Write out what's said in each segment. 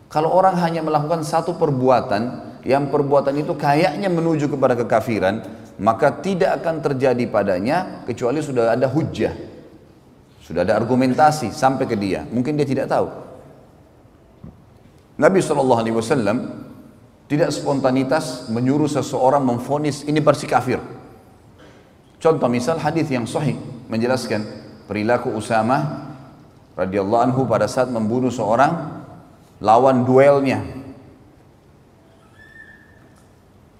Kalau orang hanya melakukan satu perbuatan, yang perbuatan itu kayaknya menuju kepada kekafiran, maka tidak akan terjadi padanya kecuali sudah ada hujjah, sudah ada argumentasi sampai ke dia. Mungkin dia tidak tahu. Nabi SAW tidak spontanitas menyuruh seseorang memvonis ini pasti kafir. Contoh misal hadis yang sahih menjelaskan perilaku Usamah radhiyallahu anhu pada saat membunuh seorang lawan duelnya.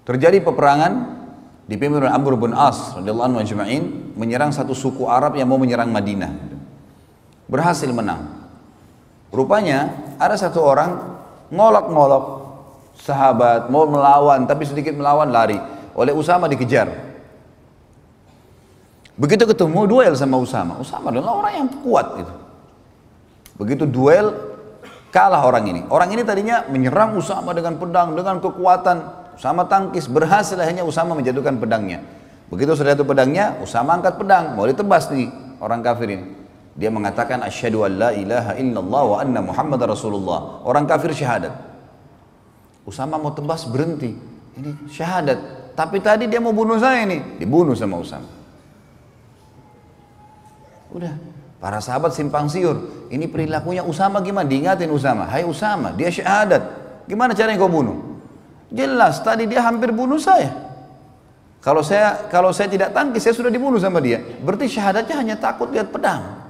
Terjadi peperangan dipimpin oleh Amr bin As radhiyallahu anhu ajma'in menyerang satu suku Arab yang mau menyerang Madinah. Berhasil menang. Rupanya ada satu orang ngolok-ngolok sahabat mau melawan, tapi sedikit melawan lari. Oleh Usama dikejar. Begitu ketemu duel sama Usama. Usama adalah orang yang kuat itu. Begitu duel kalah orang ini. Orang ini tadinya menyerang Usama dengan pedang, dengan kekuatan. Usama tangkis, berhasil akhirnya Usama menjatuhkan pedangnya. Begitu sudah jatuh pedangnya, Usama angkat pedang, mau ditebas nih orang kafir ini. Dia mengatakan asyhadu an la ilaha illallah wa anna Muhammadar Rasulullah. Orang kafir syahadat. Usama mau tebas berhenti. Ini syahadat. Tapi tadi dia mau bunuh saya ini, dibunuh sama Usama. Udah, para sahabat simpang siur. Ini perilakunya Usama gimana? Diingatin Usama, hai Usama, dia syahadat. Gimana caranya kau bunuh? Jelas tadi dia hampir bunuh saya. Kalau saya tidak tangkis, saya sudah dibunuh sama dia. Berarti syahadatnya hanya takut lihat pedang.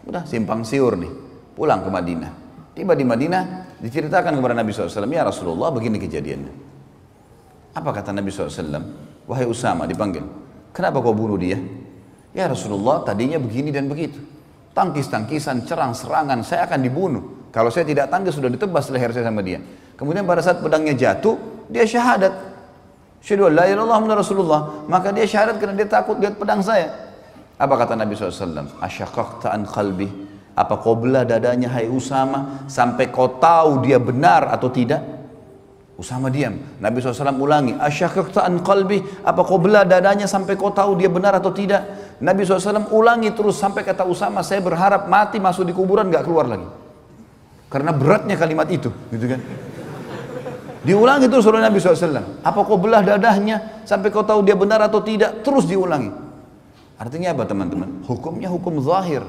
Udah simpang siur nih, pulang ke Madinah. Tiba di Madinah, diceritakan kepada Nabi SAW, ya Rasulullah begini kejadiannya. Apa kata Nabi SAW? Wahai Usama, dipanggil. Kenapa kau bunuh dia? Ya Rasulullah, tadinya begini dan begitu. Tangkis-tangkisan, serang-serangan, saya akan dibunuh. Kalau saya tidak tangkis, sudah ditebas leher saya sama dia. Kemudian pada saat pedangnya jatuh, dia syahadat. Asyhadu an la ilaha illallah Muhammadar Rasulullah. Maka dia syahadat karena dia takut lihat pedang saya. Apa kata Nabi SAW? Asyaqaqta an qalbi. Apa kau belah dadanya hai Usama sampai kau tahu dia benar atau tidak? Usama diam. Nabi SAW ulangi. Asyaqaqta an qalbi. Apa kau belah dadanya sampai kau tahu dia benar atau tidak? Nabi SAW ulangi terus sampai kata Usama, saya berharap mati masuk di kuburan gak keluar lagi. Karena beratnya kalimat itu, gitu kan? Diulangi terus oleh Nabi SAW. Apa kau belah dadahnya sampai kau tahu dia benar atau tidak? Terus diulangi. Artinya apa teman-teman? Hukumnya hukum zahir.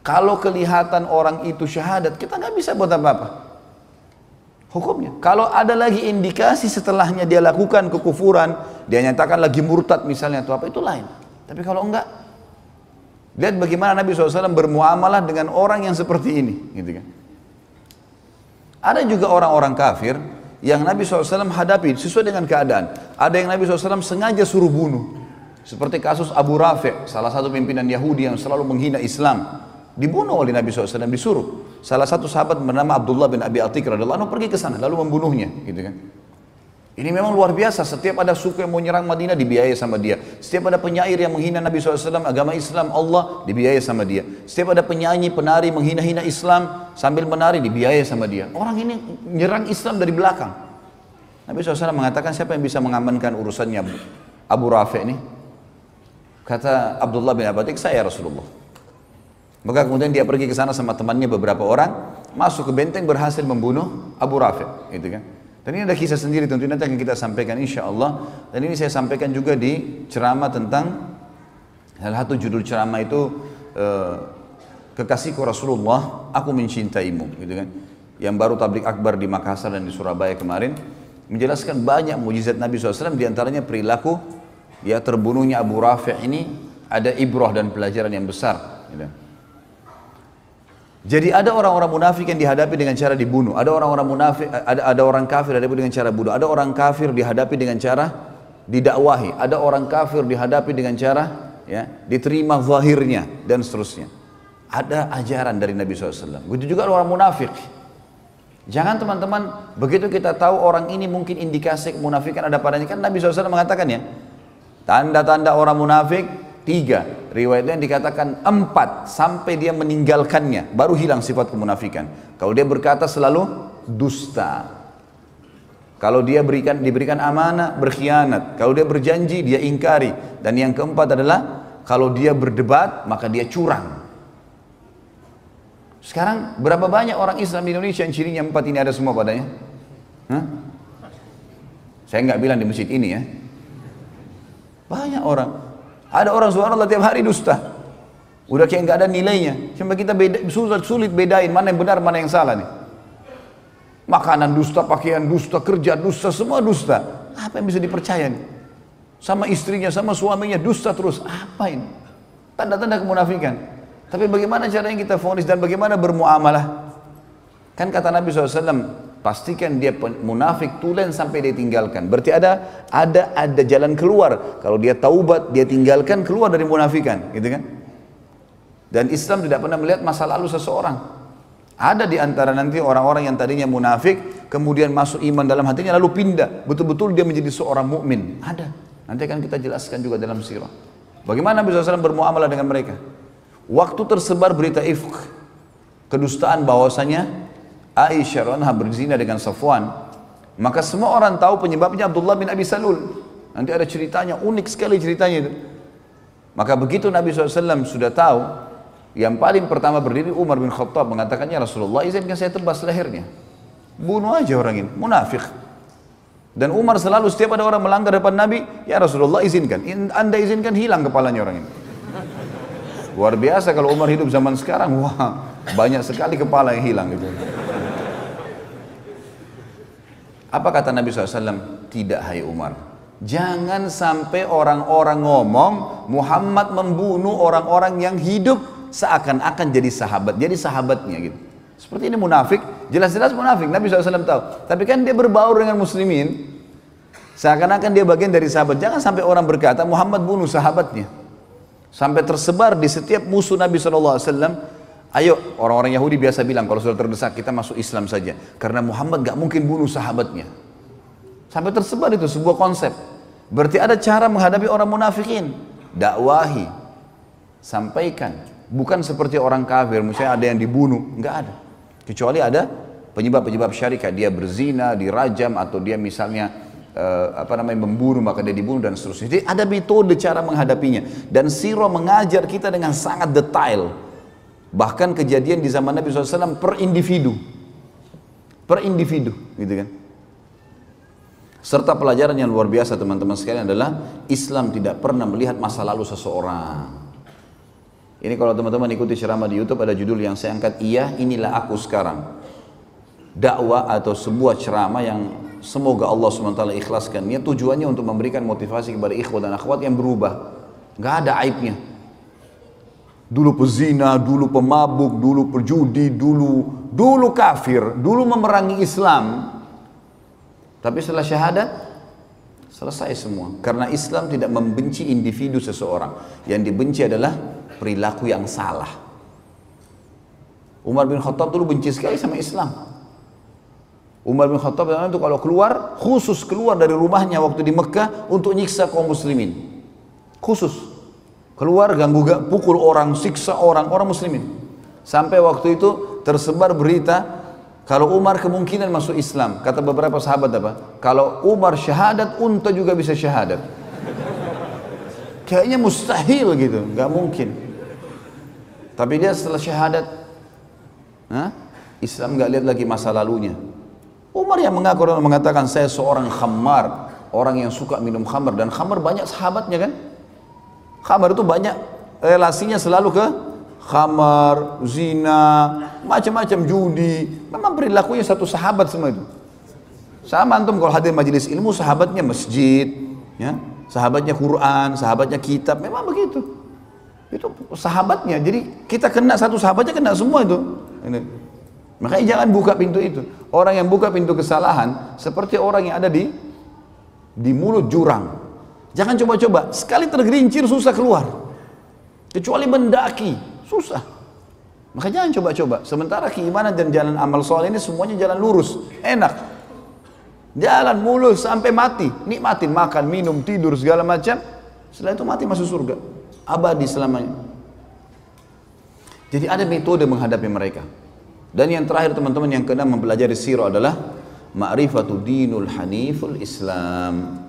Kalau kelihatan orang itu syahadat, kita nggak bisa buat apa-apa. Hukumnya. Kalau ada lagi indikasi setelahnya dia lakukan kekufuran, dia nyatakan lagi murtad misalnya atau apa, itu lain. Tapi kalau enggak, lihat bagaimana Nabi SAW bermuamalah dengan orang yang seperti ini, gitu kan? Ada juga orang-orang kafir yang Nabi SAW hadapi sesuai dengan keadaan. Ada yang Nabi SAW sengaja suruh bunuh. Seperti kasus Abu Rafi', salah satu pimpinan Yahudi yang selalu menghina Islam. Dibunuh oleh Nabi SAW, disuruh. Salah satu sahabat bernama Abdullah bin Abi Atik radhiyallahu anhu pergi ke sana lalu membunuhnya, gitu kan. Ini memang luar biasa, setiap ada suku yang mau nyerang Madinah dibiayai sama dia. Setiap ada penyair yang menghina Nabi SAW, agama Islam, Allah, dibiayai sama dia. Setiap ada penyanyi, penari menghina-hina Islam sambil menari, dibiayai sama dia. Orang ini nyerang Islam dari belakang. Nabi SAW mengatakan, siapa yang bisa mengamankan urusannya Abu Rafi' ini? Kata Abdullah bin Abi Atik, saya Rasulullah. Maka kemudian dia pergi ke sana sama temannya beberapa orang, masuk ke benteng, berhasil membunuh Abu Rafi', gitu kan. Dan ini ada kisah sendiri, tentunya nanti akan kita sampaikan insya Allah. Dan ini saya sampaikan juga di ceramah tentang salah satu judul ceramah itu kekasihku Rasulullah, aku mencintaimu, gitu kan. Yang baru tablik akbar di Makassar dan di Surabaya kemarin menjelaskan banyak mujizat Nabi SAW, diantaranya perilaku ya terbunuhnya Abu Rafi' ini ada ibrah dan pelajaran yang besar, gitu. Jadi ada orang-orang munafik yang dihadapi dengan cara dibunuh, ada orang-orang munafik, ada orang kafir dihadapi dengan cara bunuh, ada orang kafir dihadapi dengan cara didakwahi, ada orang kafir dihadapi dengan cara ya diterima zahirnya dan seterusnya. Ada ajaran dari Nabi SAW. Begitu juga orang munafik. Jangan teman-teman begitu kita tahu orang ini mungkin indikasi kemunafikan ada padanya, kan Nabi SAW mengatakan ya, tanda-tanda orang munafik 3, riwayatnya dikatakan 4 sampai dia meninggalkannya baru hilang sifat kemunafikan. Kalau dia berkata selalu dusta, kalau dia diberikan amanah berkhianat, kalau dia berjanji dia ingkari, dan yang keempat adalah kalau dia berdebat maka dia curang. Sekarang berapa banyak orang Islam di Indonesia yang cirinya 4 ini ada semua padanya? Hah? Saya nggak bilang di masjid ini ya. Banyak orang. Ada orang subhanallah tiap hari dusta. Udah kayak nggak ada nilainya. Sampai kita sulit bedain mana yang benar, mana yang salah nih. Makanan dusta, pakaian dusta, kerja dusta, semua dusta. Apa yang bisa dipercaya nih? Sama istrinya, sama suaminya dusta terus. Apa ini? Tanda-tanda kemunafikan. Tapi bagaimana caranya kita vonis dan bagaimana bermuamalah? Kan kata Nabi SAW, pastikan dia munafik tulen sampai dia tinggalkan. Berarti ada jalan keluar. Kalau dia taubat, dia tinggalkan, keluar dari munafikan, gitu kan? Dan Islam tidak pernah melihat masa lalu seseorang. Ada di antara nanti orang-orang yang tadinya munafik, kemudian masuk iman dalam hatinya lalu pindah. Betul-betul dia menjadi seorang mukmin. Ada. Nanti akan kita jelaskan juga dalam sirah. Bagaimana Nabi SAW bermuamalah dengan mereka? Waktu tersebar berita ifk, kedustaan bahwasanya Aisyah radhiyallahu anha berzina dengan Safwan, maka semua orang tahu penyebabnya Abdullah bin Abi Salul. Nanti ada ceritanya, unik sekali ceritanya itu. Maka begitu Nabi SAW sudah tahu, yang paling pertama berdiri Umar bin Khattab mengatakannya, Rasulullah izinkan saya tebas lehernya. Bunuh aja orang ini, munafik. Dan Umar selalu setiap ada orang melanggar depan Nabi, ya Rasulullah izinkan. Anda izinkan hilang kepalanya orang ini. Luar biasa kalau Umar hidup zaman sekarang, wah banyak sekali kepala yang hilang gitu. Apa kata Nabi SAW? Tidak hai Umar. Jangan sampai orang-orang ngomong Muhammad membunuh orang-orang yang hidup seakan-akan jadi sahabatnya gitu. Seperti ini munafik, jelas-jelas munafik. Nabi SAW tahu. Tapi kan dia berbaur dengan muslimin, seakan-akan dia bagian dari sahabat. Jangan sampai orang berkata Muhammad bunuh sahabatnya. Sampai tersebar di setiap musuh Nabi SAW. Ayo, orang-orang Yahudi biasa bilang kalau sudah terdesak kita masuk Islam saja. Karena Muhammad gak mungkin bunuh sahabatnya. Sampai tersebar itu sebuah konsep. Berarti ada cara menghadapi orang munafikin. Dakwahi, sampaikan. Bukan seperti orang kafir, misalnya ada yang dibunuh. Nggak ada. Kecuali ada penyebab-penyebab syarikat. Dia berzina, dirajam, atau dia misalnya membunuh, maka dia dibunuh dan seterusnya. Jadi ada metode cara menghadapinya. Dan sirah mengajar kita dengan sangat detail. Bahkan kejadian di zaman Nabi SAW per individu, gitu kan. Serta pelajaran yang luar biasa teman-teman sekalian adalah Islam tidak pernah melihat masa lalu seseorang. Ini kalau teman-teman ikuti ceramah di YouTube ada judul yang saya angkat, iya inilah aku sekarang. Dakwah atau sebuah ceramah yang semoga Allah SWT ikhlaskannya, tujuannya untuk memberikan motivasi kepada ikhwat dan akhwat yang berubah. Nggak ada aibnya. Dulu pezina, dulu pemabuk, dulu perjudi, dulu kafir, dulu memerangi Islam. Tapi setelah syahadat, selesai semua. Karena Islam tidak membenci individu seseorang. Yang dibenci adalah perilaku yang salah. Umar bin Khattab dulu benci sekali sama Islam. Umar bin Khattab itu kalau keluar, khusus keluar dari rumahnya waktu di Mekah untuk nyiksa kaum muslimin. Khusus. Keluar ganggu, pukul orang, siksa orang muslimin. Sampai waktu itu tersebar berita kalau Umar kemungkinan masuk Islam. Kata beberapa sahabat apa? Kalau Umar syahadat, unta juga bisa syahadat. Kayaknya mustahil gitu, nggak mungkin. Tapi dia setelah syahadat, Islam nggak lihat lagi masa lalunya. Umar yang mengaku dan mengatakan saya seorang khamar, orang yang suka minum khamar, dan khamar banyak sahabatnya kan? Khamar itu banyak relasinya selalu ke khamar, zina, macam-macam judi. Memang perilakunya satu sahabat semua itu. Sama antum kalau hadir majelis ilmu, sahabatnya masjid, ya, sahabatnya Quran, sahabatnya kitab, memang begitu. Itu sahabatnya. Jadi kita kena satu sahabatnya, kena semua itu. Ini. Makanya jangan buka pintu itu. Orang yang buka pintu kesalahan seperti orang yang ada di mulut jurang. Jangan coba-coba. Sekali tergelincir susah keluar. Kecuali mendaki, susah. Maka jangan coba-coba. Sementara keimanan dan jalan amal soleh ini semuanya jalan lurus, enak. Jalan mulus sampai mati, nikmatin makan, minum, tidur segala macam. Setelah itu mati masuk surga, abadi selamanya. Jadi ada metode menghadapi mereka. Dan yang terakhir teman-teman yang keenam mempelajari sirah adalah ma'rifatu dinul haniful Islam.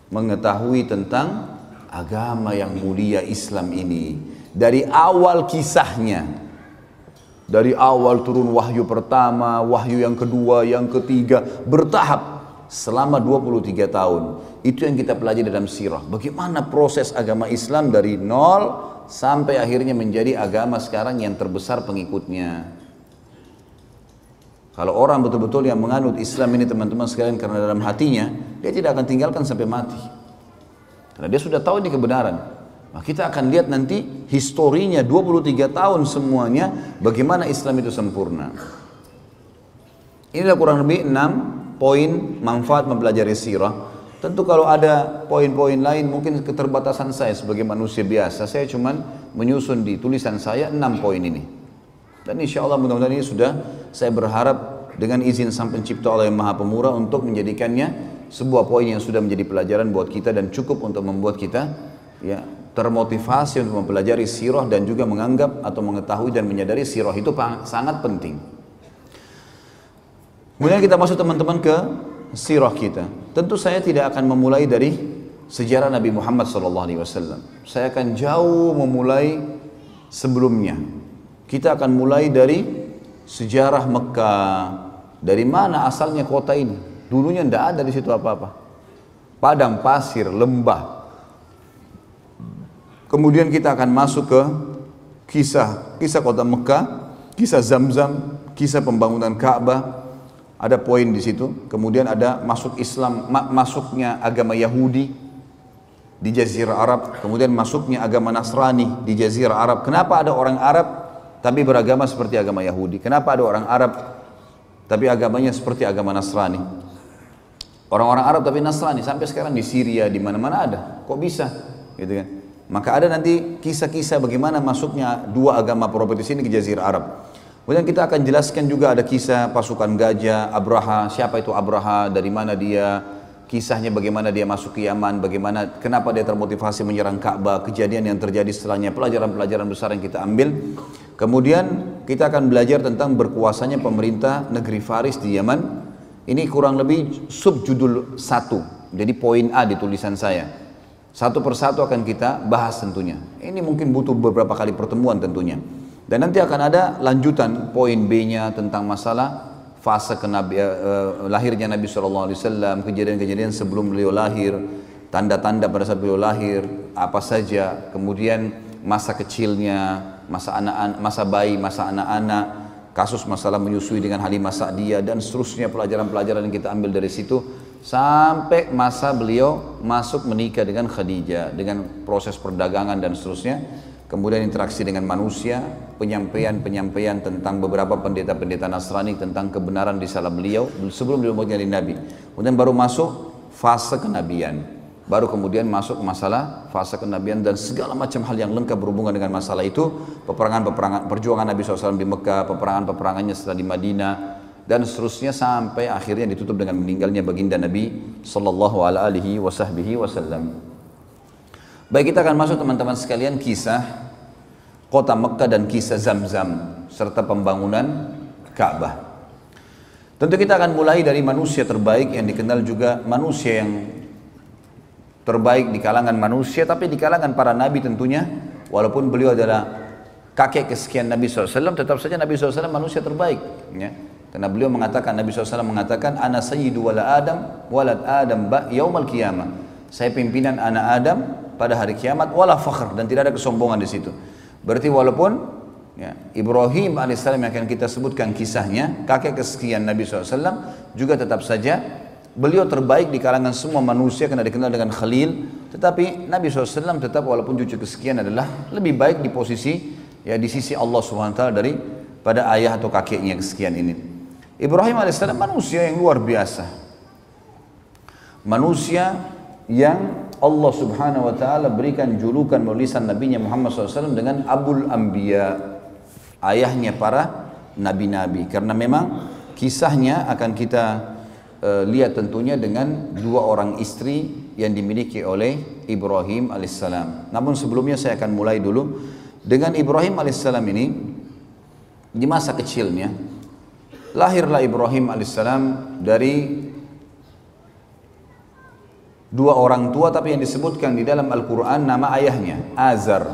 Mengetahui tentang agama yang mulia Islam ini dari awal kisahnya. Dari awal turun wahyu pertama, wahyu yang kedua, yang ketiga, bertahap selama 23 tahun. Itu yang kita pelajari dalam sirah. Bagaimana proses agama Islam dari nol sampai akhirnya menjadi agama sekarang yang terbesar pengikutnya. Kalau orang betul-betul yang menganut Islam ini teman-teman sekalian karena dalam hatinya, dia tidak akan tinggalkan sampai mati. Karena dia sudah tahu ini kebenaran. Nah, kita akan lihat nanti historinya 23 tahun semuanya bagaimana Islam itu sempurna. Inilah kurang lebih 6 poin manfaat mempelajari sirah. Tentu kalau ada poin-poin lain mungkin keterbatasan saya sebagai manusia biasa. Saya cuma menyusun di tulisan saya 6 poin ini. Dan insya Allah mudah-mudahan ini sudah saya berharap dengan izin Sang Pencipta Allah yang Maha Pemurah untuk menjadikannya sebuah poin yang sudah menjadi pelajaran buat kita dan cukup untuk membuat kita ya termotivasi untuk mempelajari sirah dan juga menganggap atau mengetahui dan menyadari sirah itu sangat penting. Kemudian kita masuk teman-teman ke sirah kita. Tentu saya tidak akan memulai dari sejarah Nabi Muhammad SAW. Saya akan jauh memulai sebelumnya. Kita akan mulai dari sejarah Mekah. Dari mana asalnya kota ini? Dulunya tidak ada di situ apa-apa. Padang pasir, lembah. Kemudian kita akan masuk ke kisah kota Mekah, kisah Zamzam, kisah pembangunan Ka'bah. Ada poin di situ. Kemudian ada masuk Islam, masuknya agama Yahudi di Jazirah Arab. Kemudian masuknya agama Nasrani di Jazirah Arab. Kenapa ada orang Arab tapi beragama seperti agama Yahudi? Kenapa ada orang Arab tapi agamanya seperti agama Nasrani? Orang-orang Arab tapi Nasrani sampai sekarang di Syria di mana-mana ada. Kok bisa? Gitu kan? Maka ada nanti kisah-kisah bagaimana masuknya dua agama properti ini ke Jazirah Arab. Kemudian kita akan jelaskan juga ada kisah pasukan gajah, Abraha, siapa itu Abraha, dari mana dia, kisahnya bagaimana dia masuk ke Yaman, bagaimana, kenapa dia termotivasi menyerang Ka'bah, kejadian yang terjadi setelahnya, pelajaran-pelajaran besar yang kita ambil. Kemudian kita akan belajar tentang berkuasanya pemerintah negeri Faris di Yaman. Ini kurang lebih subjudul 1, jadi poin A di tulisan saya. Satu persatu akan kita bahas tentunya. Ini mungkin butuh beberapa kali pertemuan tentunya. Dan nanti akan ada lanjutan poin B-nya tentang masalah fase lahirnya Nabi SAW, kejadian-kejadian sebelum beliau lahir, tanda-tanda pada saat beliau lahir, apa saja, kemudian masa kecilnya, masa bayi, masa anak-anak, kasus masalah menyusui dengan Halimah Sa'diyah dan seterusnya pelajaran-pelajaran yang kita ambil dari situ. Sampai masa beliau masuk menikah dengan Khadijah, dengan proses perdagangan dan seterusnya. Kemudian interaksi dengan manusia, penyampaian tentang beberapa pendeta-pendeta Nasrani tentang kebenaran risalah beliau sebelum beliau menjadi Nabi. Kemudian baru masuk fase kenabian. Baru kemudian masuk masalah fase kenabian dan segala macam hal yang lengkap berhubungan dengan masalah itu. Peperangan perjuangan Nabi SAW di Mekah, peperangannya setelah di Madinah, dan seterusnya sampai akhirnya ditutup dengan meninggalnya baginda Nabi sallallahu alaihi wasallam. Baik, kita akan masuk teman-teman sekalian kisah kota Mekah dan kisah Zamzam serta pembangunan Ka'bah. Tentu kita akan mulai dari manusia terbaik yang dikenal juga manusia yang terbaik di kalangan manusia, tapi di kalangan para nabi tentunya. Walaupun beliau adalah kakek kesekian Nabi SAW, tetap saja Nabi SAW manusia terbaik, ya. Karena beliau mengatakan, Nabi SAW mengatakan, Ana sayyidu walad Adam yaumal qiyamah. Saya pimpinan anak Adam pada hari kiamat, wala fakhr, dan tidak ada kesombongan di situ. Berarti walaupun ya, Ibrahim alaihissalam yang akan kita sebutkan kisahnya, kakek kesekian Nabi SAW, juga tetap saja beliau terbaik di kalangan semua manusia karena dikenal dengan Khalil. Tetapi Nabi SAW tetap walaupun cucu kesekian adalah lebih baik di posisi ya di sisi Allah SWT daripada ayah atau kakeknya kesekian ini. Ibrahim alaihissalam manusia yang luar biasa, manusia yang Allah Subhanahu wa taala berikan julukan melalui lisan Nabi Muhammad SAW dengan Abul Anbiya, ayahnya para nabi-nabi, karena memang kisahnya akan kita lihat tentunya dengan dua orang istri yang dimiliki oleh Ibrahim alaihissalam. Namun sebelumnya saya akan mulai dulu dengan Ibrahim alaihissalam ini. Di masa kecilnya lahirlah Ibrahim alaihissalam dari dua orang tua, tapi yang disebutkan di dalam Al-Quran nama ayahnya Azar.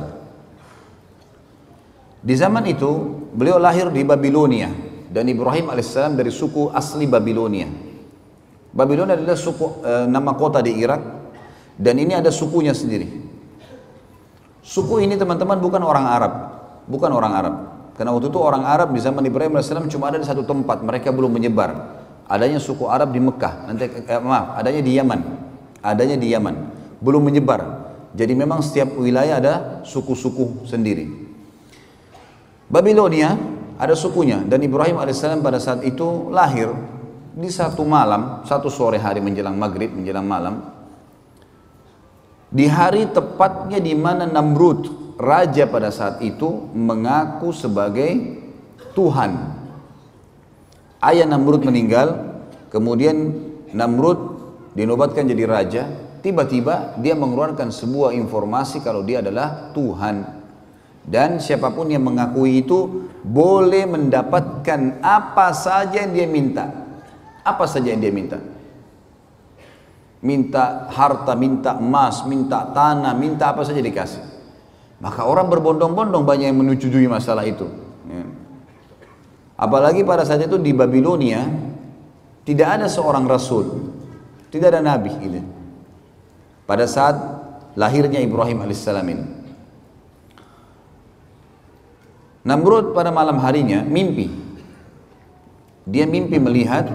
Di zaman itu beliau lahir di Babilonia dan Ibrahim alaihissalam dari suku asli Babilonia. Babilonia adalah suku nama kota di Irak dan ini ada sukunya sendiri. Suku ini teman-teman bukan orang Arab, bukan orang Arab. Karena waktu itu orang Arab di zaman Ibrahim alaihissalam cuma ada di satu tempat, mereka belum menyebar. Adanya suku Arab di Mekah, adanya di Yaman, belum menyebar. Jadi memang setiap wilayah ada suku-suku sendiri. Babilonia ada sukunya dan Ibrahim alaihissalam pada saat itu lahir di satu malam, satu sore hari menjelang maghrib, menjelang malam. Di hari tepatnya di mana Namrud, raja pada saat itu mengaku sebagai Tuhan. Ayah Namrud meninggal, kemudian Namrud dinobatkan jadi raja. Tiba-tiba dia mengeluarkan sebuah informasi kalau dia adalah Tuhan. Dan siapapun yang mengakui itu boleh mendapatkan apa saja yang dia minta. Apa saja yang dia minta. Minta harta, minta emas, minta tanah, minta apa saja dikasih. Maka orang berbondong-bondong banyak yang menyetujui masalah itu. Apalagi pada saat itu di Babilonia tidak ada seorang rasul, tidak ada nabi gitu. Pada saat lahirnya Ibrahim alaihissalam ini. Namrud pada malam harinya mimpi. Dia mimpi melihat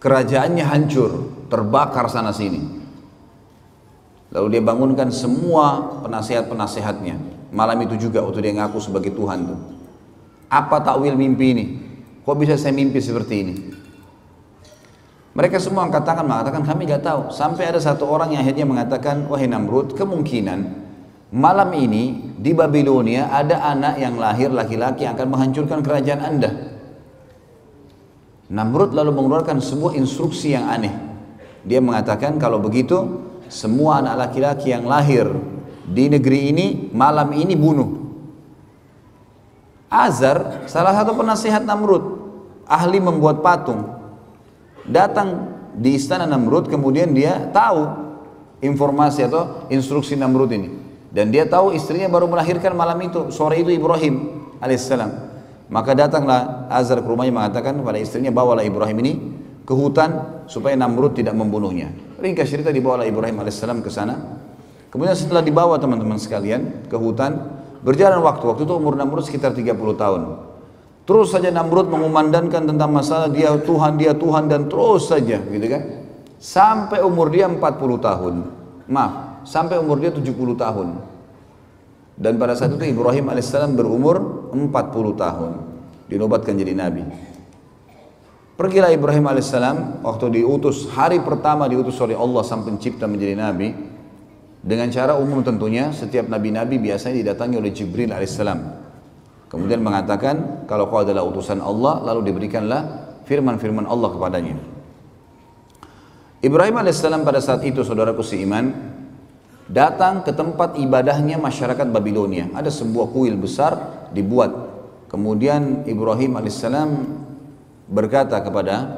kerajaannya hancur, terbakar sana sini. Lalu dia bangunkan semua penasehat-penasehatnya. Malam itu juga waktu dia ngaku sebagai Tuhan tuh. Apa takwil mimpi ini? Kok bisa saya mimpi seperti ini? Mereka semua angkat tangan mengatakan kami gak tahu. Sampai ada satu orang yang akhirnya mengatakan, wahai Namrud, kemungkinan malam ini di Babilonia ada anak yang lahir laki-laki yang akan menghancurkan kerajaan Anda. Namrud lalu mengeluarkan sebuah instruksi yang aneh. Dia mengatakan kalau begitu semua anak laki-laki yang lahir di negeri ini malam ini bunuh. Azar, salah satu penasihat Namrud, ahli membuat patung, datang di istana Namrud, kemudian dia tahu informasi atau instruksi Namrud ini. Dan dia tahu istrinya baru melahirkan malam itu, sore itu Ibrahim alaihissalam. Maka datanglah Azar ke rumahnya mengatakan kepada istrinya, bawalah Ibrahim ini ke hutan supaya Namrud tidak membunuhnya. Ringkas cerita, dibawalah Ibrahim alaihissalam ke sana. Kemudian setelah dibawa teman-teman sekalian ke hutan, berjalan waktu itu umur Namrud sekitar 30 tahun. Terus saja Namrud mengumandangkan tentang masalah dia Tuhan dan terus saja gitu kan. Sampai umur dia 40 tahun. Sampai umur dia 70 tahun. Dan pada saat itu Ibrahim alaihissalam berumur 40 tahun. Dinobatkan jadi nabi. Pergilah Ibrahim alaihissalam waktu diutus, hari pertama diutus oleh Allah sang pencipta menjadi nabi. Dengan cara umum tentunya, setiap nabi-nabi biasanya didatangi oleh Jibril alaihissalam. Kemudian mengatakan kalau kau adalah utusan Allah, lalu diberikanlah firman-firman Allah kepadanya. Ibrahim alaihissalam pada saat itu, saudaraku seiman, datang ke tempat ibadahnya masyarakat Babilonia. Ada sebuah kuil besar dibuat. Kemudian Ibrahim alaihissalam berkata kepada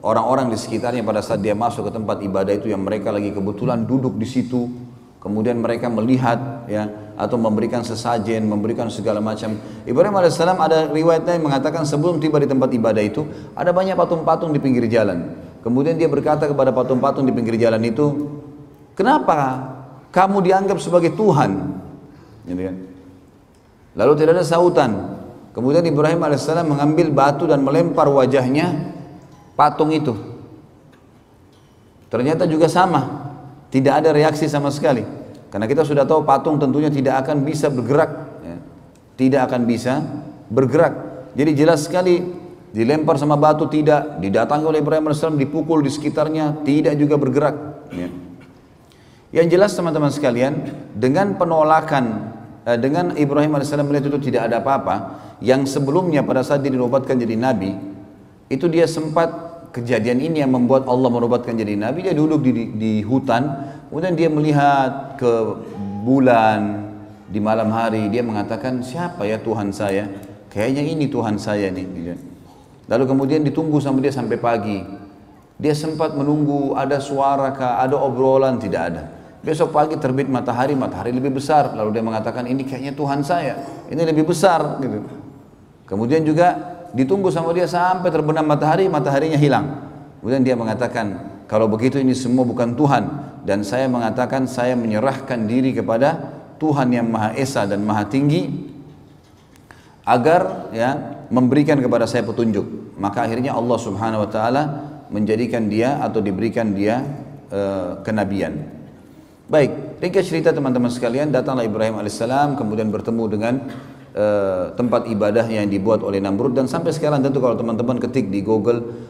orang-orang di sekitarnya pada saat dia masuk ke tempat ibadah itu, yang mereka lagi kebetulan duduk di situ. Kemudian mereka melihat ya, atau memberikan sesajen, memberikan segala macam. Ibrahim alaihissalam ada riwayatnya yang mengatakan sebelum tiba di tempat ibadah itu ada banyak patung-patung di pinggir jalan. Kemudian dia berkata kepada patung-patung di pinggir jalan itu, kenapa kamu dianggap sebagai Tuhan? Gitu kan? Lalu tidak ada sautan. Kemudian Ibrahim alaihissalam mengambil batu dan melempar wajahnya patung itu. Ternyata juga sama, tidak ada reaksi sama sekali. Karena kita sudah tahu patung tentunya tidak akan bisa bergerak, ya. Tidak akan bisa bergerak. Jadi jelas sekali dilempar sama batu tidak, didatangi oleh Ibrahim alaihissalam, dipukul di sekitarnya tidak juga bergerak. Ya. Yang jelas teman-teman sekalian, dengan penolakan, dengan Ibrahim alaihissalam melihat itu tidak ada apa-apa, yang sebelumnya pada saat dia dinobatkan jadi nabi, itu dia sempat kejadian ini yang membuat Allah menobatkan jadi nabi. Dia duduk di hutan, kemudian dia melihat ke bulan di malam hari. Dia mengatakan, siapa ya Tuhan saya? Kayaknya ini Tuhan saya nih. Lalu kemudian ditunggu sama dia sampai pagi. Dia sempat menunggu ada suara kah, ada obrolan, tidak ada. Besok pagi terbit matahari, matahari lebih besar. Lalu dia mengatakan ini kayaknya Tuhan saya, ini lebih besar gitu. Kemudian juga ditunggu sama dia sampai terbenam matahari, mataharinya hilang. Kemudian dia mengatakan, kalau begitu ini semua bukan Tuhan. Dan saya mengatakan saya menyerahkan diri kepada Tuhan yang Maha Esa dan Maha Tinggi agar ya memberikan kepada saya petunjuk. Maka akhirnya Allah Subhanahu wa taala menjadikan dia atau diberikan dia kenabian. Baik, ringkas cerita teman-teman sekalian, datanglah Ibrahim alaihissalam kemudian bertemu dengan tempat ibadah yang dibuat oleh Namrud. Dan sampai sekarang tentu kalau teman-teman ketik di Google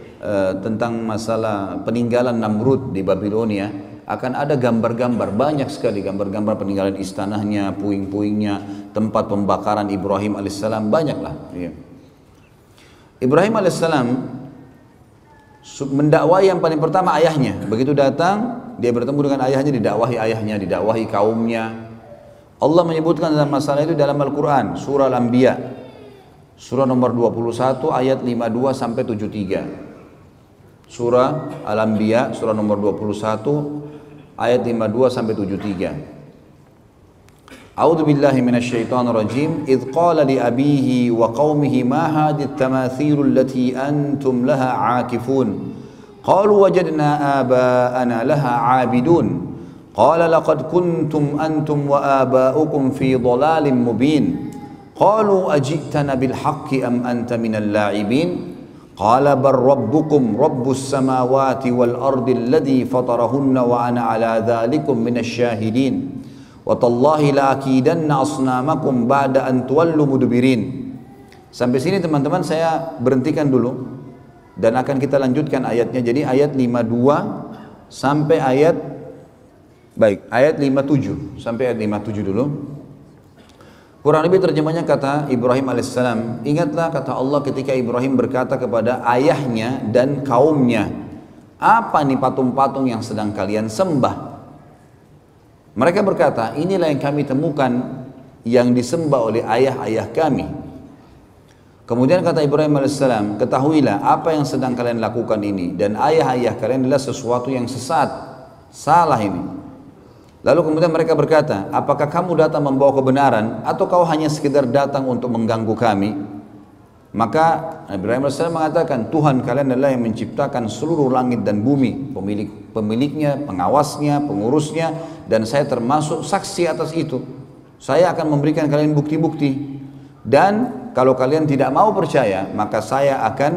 tentang masalah peninggalan Namrud di Babilonia, akan ada gambar-gambar, banyak sekali gambar-gambar peninggalan istananya, puing-puingnya, tempat pembakaran Ibrahim alaihissalam, banyaklah. Ya. Ibrahim alaihissalam mendakwai yang paling pertama ayahnya. Begitu datang, dia bertemu dengan ayahnya, didakwahi ayahnya, didakwahi kaumnya. Allah menyebutkan dalam masalah itu dalam Al-Quran, surah Al-Anbiya, surah nomor 21 ayat 52 sampai 73. Surah Al-Anbiya, surah nomor 21 ayat 52 sampai 73. A'udzu billahi minasyaitonir rajim. Idz qala li abihi wa qaumihi ma hadhihi at-tamathil allati antum laha 'akifun. Qalu wajadna aba'ana laha 'abidun. Qala laqad kuntum antum wa aba'ukum fi dhalalin mubin. Qalu aji'tana bil haqqi am anta minal la'ibin. Qala bar rabbukum rabbus samawati wal ardi alladhi fatarahunna wa ana ala dhalikum minasy syahidin. Wa tallahi la akidanna asnamakum ba'da an tuwallu mudbirin. Sampai sini teman-teman saya berhentikan dulu dan akan kita lanjutkan ayatnya. Jadi ayat 52 sampai ayat 57 sampai ayat 57 dulu. Kurang lebih terjemahnya kata Ibrahim alaihissalam, ingatlah kata Allah ketika Ibrahim berkata kepada ayahnya dan kaumnya, apa nih patung-patung yang sedang kalian sembah? Mereka berkata, inilah yang kami temukan yang disembah oleh ayah-ayah kami. Kemudian kata Ibrahim alaihissalam, ketahuilah apa yang sedang kalian lakukan ini dan ayah-ayah kalian adalah sesuatu yang sesat, salah ini. Lalu kemudian mereka berkata, apakah kamu datang membawa kebenaran atau kau hanya sekedar datang untuk mengganggu kami? Maka Ibrahim AS mengatakan, Tuhan kalian adalah yang menciptakan seluruh langit dan bumi, pemiliknya, pengawasnya, pengurusnya, dan saya termasuk saksi atas itu. Saya akan memberikan kalian bukti-bukti. Dan kalau kalian tidak mau percaya, maka saya akan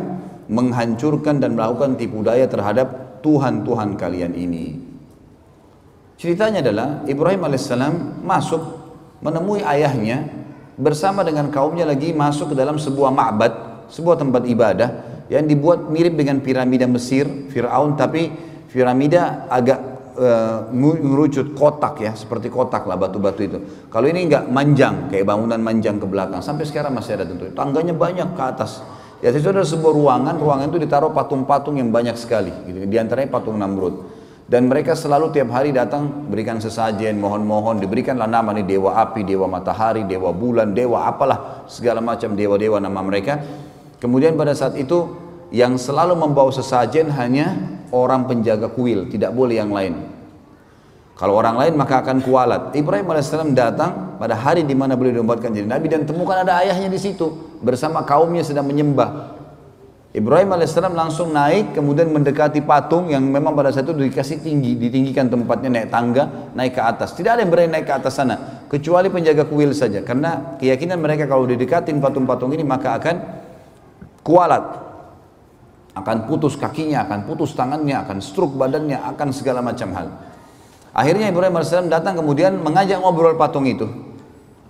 menghancurkan dan melakukan tipu daya terhadap Tuhan-Tuhan kalian ini. Ceritanya adalah Ibrahim alaihissalam masuk menemui ayahnya bersama dengan kaumnya lagi masuk ke dalam sebuah ma'bad, sebuah tempat ibadah yang dibuat mirip dengan piramida Mesir, Fir'aun, tapi piramida agak ngerucut kotak ya, seperti kotak lah batu-batu itu. Kalau ini enggak manjang, kayak bangunan manjang ke belakang, sampai sekarang masih ada tentu. Tangganya banyak ke atas. Ya itu ada sebuah ruangan itu ditaruh patung-patung yang banyak sekali, gitu. Di antaranya patung Namrud. Dan mereka selalu tiap hari datang berikan sesajen, mohon-mohon, diberikanlah nama nih dewa api, dewa matahari, dewa bulan, dewa apalah, segala macam dewa-dewa nama mereka. Kemudian pada saat itu yang selalu membawa sesajen hanya orang penjaga kuil, tidak boleh yang lain. Kalau orang lain maka akan kualat. Ibrahim alaihissalam datang pada hari di mana beliau dinobatkan jadi nabi dan temukan ada ayahnya di situ bersama kaumnya sedang menyembah. Ibrahim alaihissalam langsung naik, kemudian mendekati patung yang memang pada saat itu dikasih tinggi, ditinggikan tempatnya, naik tangga, naik ke atas. Tidak ada yang berani naik ke atas sana, kecuali penjaga kuil saja. Karena keyakinan mereka kalau didekatin patung-patung ini maka akan kualat, akan putus kakinya, akan putus tangannya, akan stroke badannya, akan segala macam hal. Akhirnya Ibrahim alaihissalam datang kemudian mengajak ngobrol patung itu,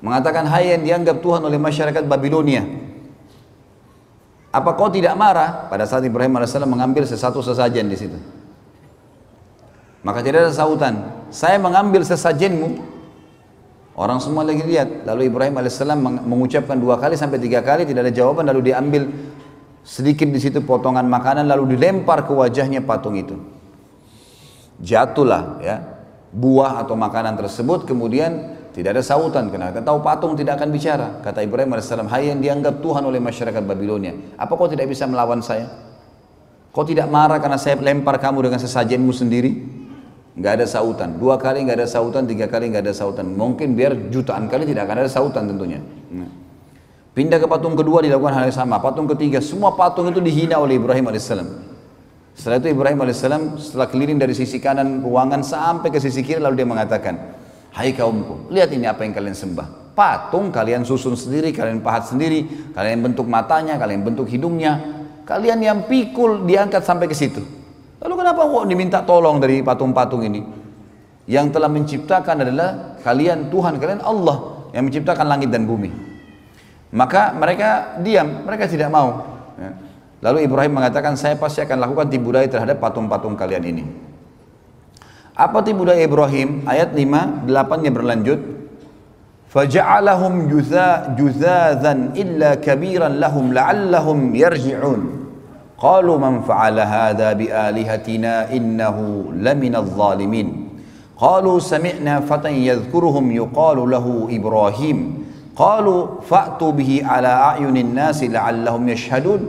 mengatakan, hai yang dianggap Tuhan oleh masyarakat Babilonia, apa kau tidak marah? Pada saat Ibrahim AS mengambil sesuatu sesajen di situ, maka tidak ada sautan. Saya mengambil sesajenmu. Orang semua lagi lihat. Lalu Ibrahim AS mengucapkan 2 kali sampai 3 kali, tidak ada jawaban. Lalu diambil sedikit di situ potongan makanan, lalu dilempar ke wajahnya patung itu. Jatuhlah ya buah atau makanan tersebut. Kemudian tidak ada sautan, karena kita tahu patung tidak akan bicara. Kata Ibrahim AS, hai yang dianggap Tuhan oleh masyarakat Babilonia, apa kau tidak bisa melawan saya? Kau tidak marah karena saya lempar kamu dengan sesajenmu sendiri? nggak ada sautan. 2 kali nggak ada sautan, 3 kali nggak ada sautan. Mungkin biar jutaan kali tidak akan ada sautan tentunya. Pindah ke patung kedua dilakukan hal yang sama. Patung ketiga, semua patung itu dihina oleh Ibrahim alaihissalam. Setelah itu Ibrahim alaihissalam setelah keliling dari sisi kanan ruangan sampai ke sisi kiri, lalu dia mengatakan, hai kaumku, lihat ini apa yang kalian sembah. Patung kalian susun sendiri, kalian pahat sendiri, kalian bentuk matanya, kalian bentuk hidungnya, kalian yang pikul diangkat sampai ke situ. Lalu kenapa kok diminta tolong dari patung-patung ini? Yang telah menciptakan adalah kalian, Tuhan kalian Allah yang menciptakan langit dan bumi. Maka mereka diam, mereka tidak mau. Lalu Ibrahim mengatakan, saya pasti akan lakukan tipu daya terhadap patung-patung kalian ini. Apa tipu daya Ibrahim? Ayat 5, 8-nya berlanjut. فَجَعَلَهُمْ جُذَاذًا إِلَّا كَبِيرًا لَهُمْ لَعَلَّهُمْ يَرْجِعُونَ قَالُوا مَنْ فَعَلَ هَذَا بِآلِهَتِنَا إِنَّهُ لَمِنَ الظَّالِمِينَ قَالُوا سَمِعْنَا فَتًى يَذْكُرُهُمْ يُقَالُ لَهُ إِبْرَاهِيمُ قَالُوا فَأْتُوا بِهِ عَلَى أَعْيُنِ النَّاسِ لَعَلَّهُمْ يَشْهَدُونَ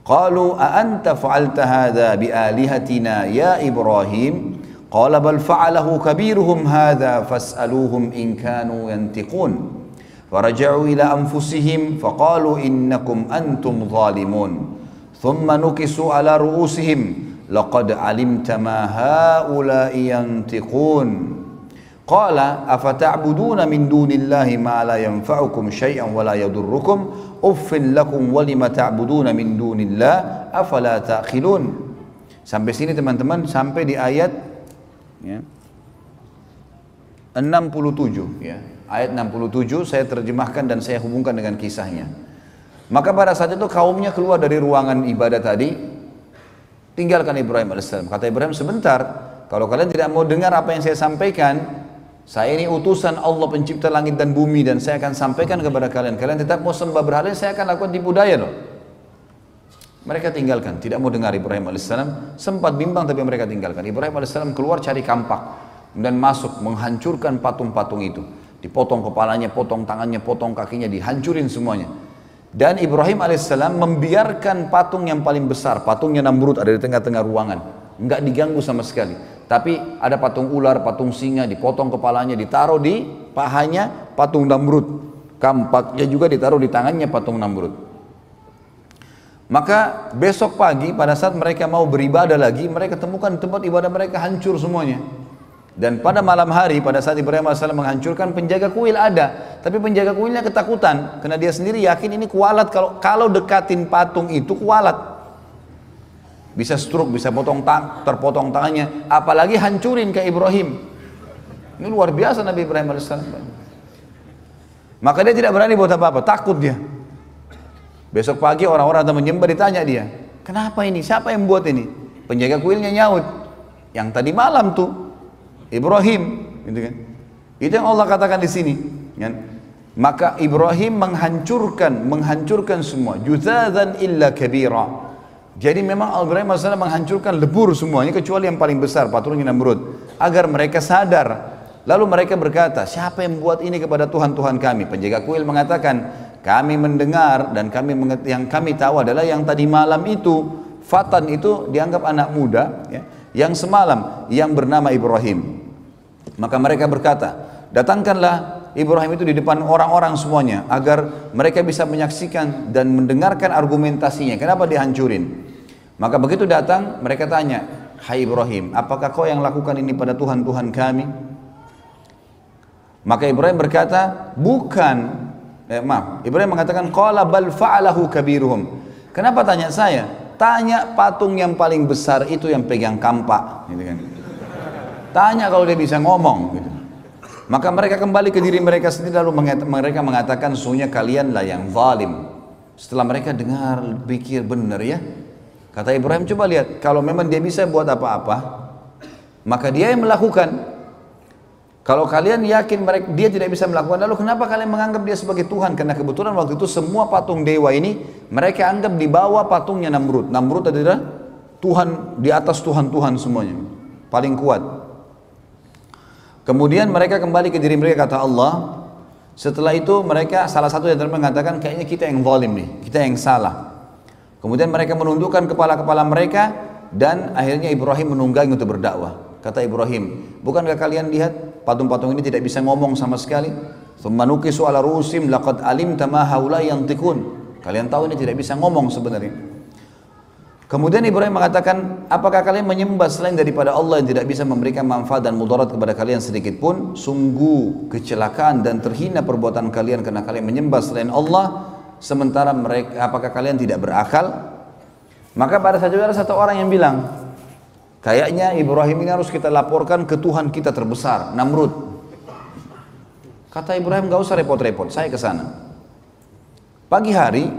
قَالُوا أَأَنْتَ فَعَلْتَ هَذَا بِآلِهَتِنَا يَا إِبْرَاهِيمُ قال بل فعله كبيرهم هذا فاسألوهم إن كانوا ينطقون فرجعوا إلى أنفسهم فقالوا إنكم أنتم ظالمون ثم نكسوا على رؤوسهم لقد علمت ما هؤلاء ينطقون قال أفتعبدون من دون الله ما لا ينفعكم شيئا ولا يضركم أف لكم ولم تعبدون من دون الله أفلا تأخلون. Sampai sini teman-teman, sampai di ayat 67 ya. Ayat 67 saya terjemahkan dan saya hubungkan dengan kisahnya. Maka pada saat itu kaumnya keluar dari ruangan ibadah tadi, tinggalkan Ibrahim alaihissalam. Kata Ibrahim, sebentar, kalau kalian tidak mau dengar apa yang saya sampaikan, saya ini utusan Allah pencipta langit dan bumi dan saya akan sampaikan kepada kalian. Kalian tetap mau sembah berhala, saya akan lakukan tipu daya loh. Mereka tinggalkan, tidak mau dengar Ibrahim alaihissalam. Sempat bimbang tapi mereka tinggalkan. Ibrahim alaihissalam keluar cari kampak dan masuk menghancurkan patung-patung itu. Dipotong kepalanya, potong tangannya, potong kakinya, dihancurin semuanya. Dan Ibrahim alaihissalam membiarkan patung yang paling besar, patungnya Namrud ada di tengah-tengah ruangan, enggak diganggu sama sekali. Tapi ada patung ular, patung singa, dipotong kepalanya, ditaruh di pahanya patung Namrud. Kampaknya juga ditaruh di tangannya patung Namrud. Maka besok pagi pada saat mereka mau beribadah lagi, mereka temukan tempat ibadah mereka hancur semuanya. Dan pada malam hari pada saat Ibrahim AS menghancurkan, penjaga kuil ada, tapi penjaga kuilnya ketakutan karena dia sendiri yakin ini kualat, kalau dekatin patung itu kualat. Bisa stroke, bisa terpotong tangannya, apalagi hancurin ke Ibrahim. Ini luar biasa Nabi Ibrahim AS. Maka dia tidak berani buat apa-apa, takut dia. Besok pagi orang-orang yang menyembah ditanya dia, kenapa ini? Siapa yang buat ini? Penjaga kuilnya nyaut, yang tadi malam tuh Ibrahim, gitu kan? Itu yang Allah katakan di sini. Kan? Maka Ibrahim menghancurkan semua. Juzadzan illa kabira. Jadi memang Ibrahim AS menghancurkan lebur semuanya kecuali yang paling besar, patungnya Namrud, agar mereka sadar. Lalu mereka berkata, siapa yang buat ini kepada Tuhan-Tuhan kami? Penjaga kuil mengatakan, kami mendengar dan yang kami tahu adalah yang tadi malam itu, Fatan itu dianggap anak muda ya, yang semalam yang bernama Ibrahim. Maka mereka berkata, datangkanlah Ibrahim itu di depan orang-orang semuanya agar mereka bisa menyaksikan dan mendengarkan argumentasinya. Kenapa dihancurin? Maka begitu datang mereka tanya, hai Ibrahim, apakah kau yang lakukan ini pada Tuhan-Tuhan kami? Maka Ibrahim berkata, bukan. Ibrahim mengatakan, qala bal fa'alahu kabiruhum. Kenapa tanya saya? Tanya patung yang paling besar itu yang pegang kampak, gitu kan. Tanya kalau dia bisa ngomong, gitu. Maka mereka kembali ke diri mereka sendiri, lalu mereka mengatakan, sesungguhnya kalianlah yang zalim. Setelah mereka dengar, pikir benar ya. Kata Ibrahim, coba lihat, kalau memang dia bisa buat apa-apa, maka dia yang melakukan. Kalau kalian yakin dia tidak bisa melakukan, lalu kenapa kalian menganggap dia sebagai Tuhan? Karena kebetulan waktu itu semua patung dewa ini mereka anggap di bawah patungnya Namrud. Namrud adalah Tuhan di atas Tuhan-Tuhan semuanya, paling kuat. Kemudian mereka kembali ke diri mereka, kata Allah. Setelah itu mereka salah satu yang mengatakan, kayaknya kita yang zalim nih, kita yang salah. Kemudian mereka menundukkan kepala-kepala mereka dan akhirnya Ibrahim menunggangi untuk berdakwah. Kata Ibrahim, bukankah kalian lihat patung-patung ini tidak bisa ngomong sama sekali? Tsumma nukisu ala rusim laqad alimta ma haula yantiqun. Kalian tahu ini tidak bisa ngomong sebenarnya. Kemudian Ibrahim mengatakan, apakah kalian menyembah selain daripada Allah yang tidak bisa memberikan manfaat dan mudarat kepada kalian sedikit pun? Sungguh kecelakaan dan terhina perbuatan kalian karena kalian menyembah selain Allah, sementara mereka, apakah kalian tidak berakal? Maka pada saat itu ada satu orang yang bilang, kayaknya Ibrahim ini harus kita laporkan ke Tuhan kita terbesar, Namrud. Kata Ibrahim, gak usah repot-repot, saya ke sana. Pagi hari,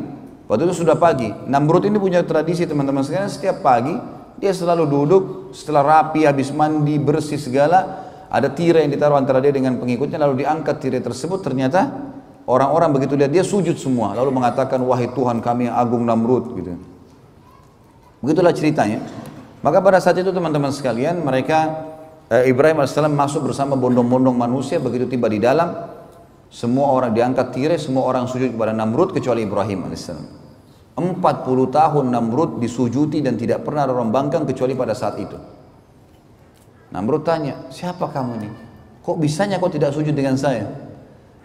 waktu itu sudah pagi, Namrud ini punya tradisi teman-teman sekalian, setiap pagi dia selalu duduk, setelah rapi, habis mandi, bersih segala, ada tirai yang ditaruh antara dia dengan pengikutnya, lalu diangkat tirai tersebut, ternyata orang-orang begitu lihat dia sujud semua, lalu mengatakan, wahai Tuhan kami yang agung Namrud, gitu. Begitulah ceritanya. Maka pada saat itu teman-teman sekalian, Ibrahim AS masuk bersama bondong-bondong manusia, begitu tiba di dalam, semua orang diangkat tirai, semua orang sujud kepada Namrud kecuali Ibrahim AS. 40 tahun Namrud disujuti dan tidak pernah ada orang bangkang kecuali pada saat itu. Namrud tanya, siapa kamu ini? Kok bisanya kau tidak sujud dengan saya?